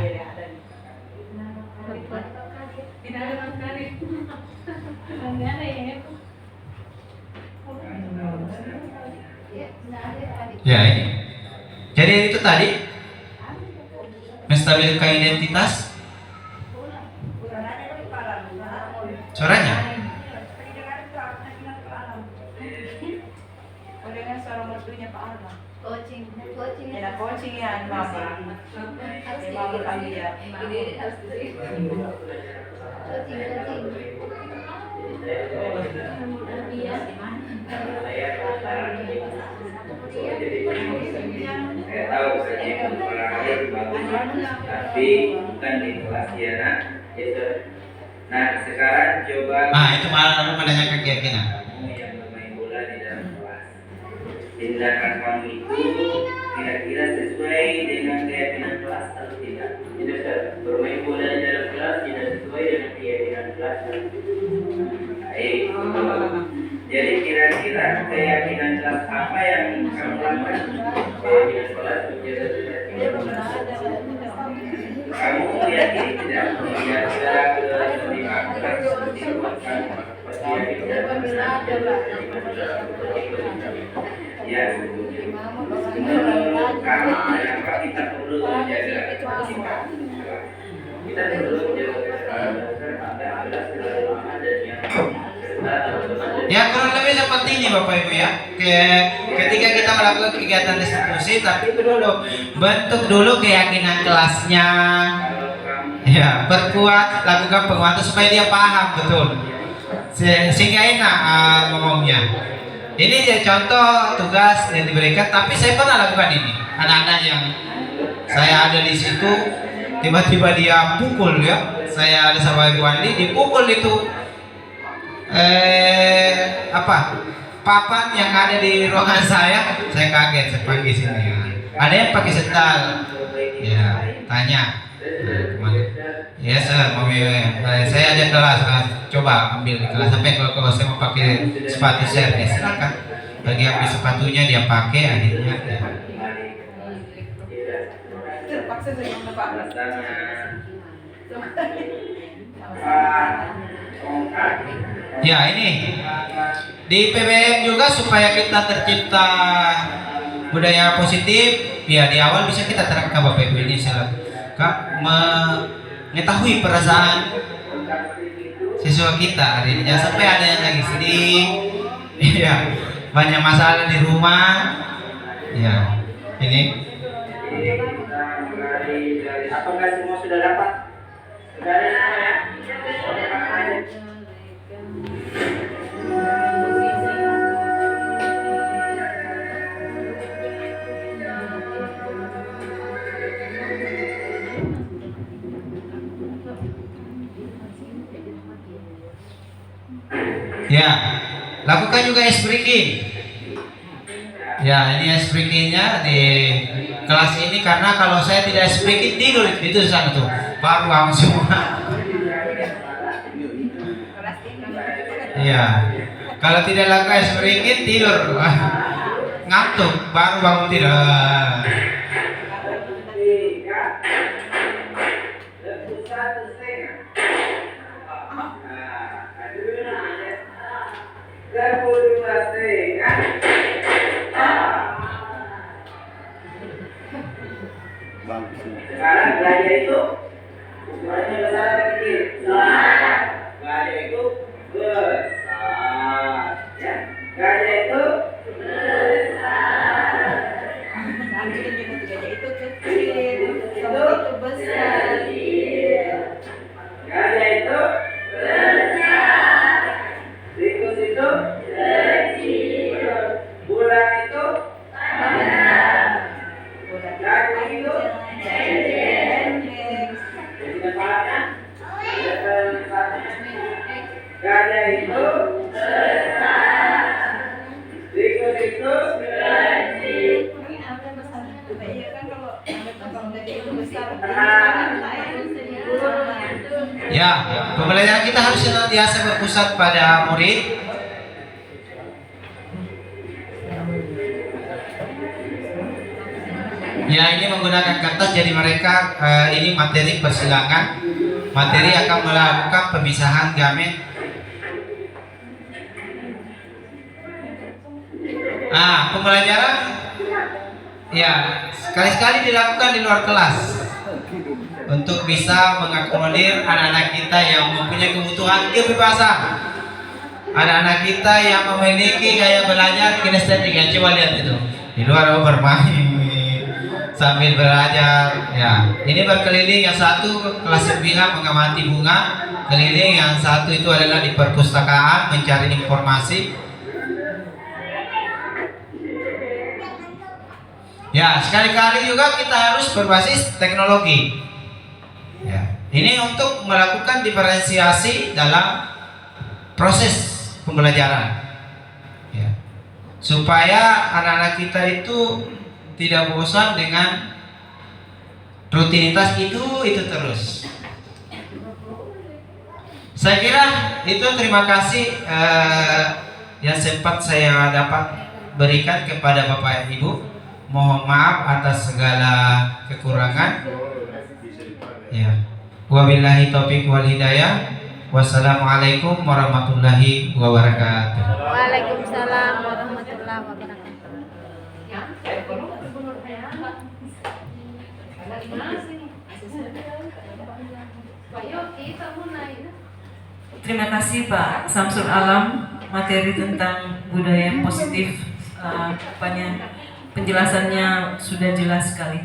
Ya ini. Jadi itu tadi menstabilkan identitas. Suaranya. Dengan suara mertunya Pak Arma. Coaching Ya, coaching ya, Mama. Mama Alia. ini harus iya Saya tahu saya olahraga bagus, tapi bukan di kelas ya nak. Nah sekarang coba. Itu malah menanyakan keyakinan. Kamu yang bermain bola di dalam kelas, tindakan kamu itu kira-kira sesuai dengan keyakinan kelas atau tidak? Tidak, bermain bola di dalam kelas tidak sesuai dengan keyakinan kelas. Baik. Jadi kira-kira keyakinan kelas apa yang kamu lakukan? Keyakinan kelas kamu yakin tidak? Kira-kira ke lima kelas dibuatkan ya, karena apa kita perlu menjaga kita perlu Ya kurang lebih seperti ini Bapak Ibu ya. Ketika kita melakukan kegiatan restitusi, tapi itu dulu bentuk dulu keyakinan kelasnya. Ya, perkuat, lakukan penguatan supaya dia paham betul. Sehingga enak ngomongnya. Ini dia contoh tugas yang diberikan, tapi saya pernah lakukan ini. Anak-anak yang saya ada di situ, tiba-tiba dia pukul ya. Saya ada sama Ibu Andi, dipukul itu papan yang ada di ruangan saya kaget, saya panggil sini ya. Ada yang pakai setal, ya tanya kemana? Ya saya ada kelas, coba ambil di kelas. Sampai kalau saya mau pakai sepatu servis, silakan. Bagi ambil sepatunya dia pakai, akhirnya. Ya. Terpaksa saya Pak. Ya ini di PBM juga supaya kita tercipta budaya positif. Ya di awal bisa kita terapkan Bapak Ibu ini mengetahui perasaan siswa kita hari ini. Jangan sampai ada yang lagi sedih, ya banyak masalah di rumah. Ya ini. Apakah semua sudah dapat? Sudah ada semua ya? Ya, lakukan juga ice breaking. Ya, ini ice breaking-nya di kelas ini, karena kalau saya tidak ice breaking tidur itu di sana tuh, baru bangun semua. Iya, kalau tidak lakukan ice breaking tidur, ngantuk, baru bangun tidur. Sekarang gaya itu ukurannya besar atau kecil? Besar. Gaya itu besar. Ya. Gaya itu besar. Gajah itu kecil, sama itu besar. Gaya itu besar. Gada itu Tikus itu Ya, pembelajaran kita harus senantiasa berpusat pada murid. Ya, ini menggunakan kertas, jadi mereka ini materi persilangan. Materi akan melakukan pemisahan gamet. Pembelajaran ya sekali-sekali dilakukan di luar kelas untuk bisa mengakomodir anak-anak kita yang mempunyai kebutuhan kebebasan. Anak-anak kita yang memiliki gaya belajar kinestetik, yang coba lihat itu di luar bermain sambil belajar. Ya, ini berkeliling, yang satu kelas 9 mengamati bunga, keliling, yang satu itu adalah di perpustakaan mencari informasi. Ya, sekali-kali juga kita harus berbasis teknologi. Ya, ini untuk melakukan diferensiasi dalam proses pembelajaran. Ya, supaya anak-anak kita itu tidak bosan dengan rutinitas itu terus. Saya kira itu, terima kasih yang sempat saya dapat berikan kepada Bapak Ibu. Mohon maaf atas segala kekurangan. Ya. Wabillahi taufiq wal hidayah. Wassalamualaikum warahmatullahi wabarakatuh. Waalaikumsalam warahmatullahi wabarakatuh. Terima kasih Pak Samsul Alam, materi tentang budaya positif, penjelasannya sudah jelas sekali.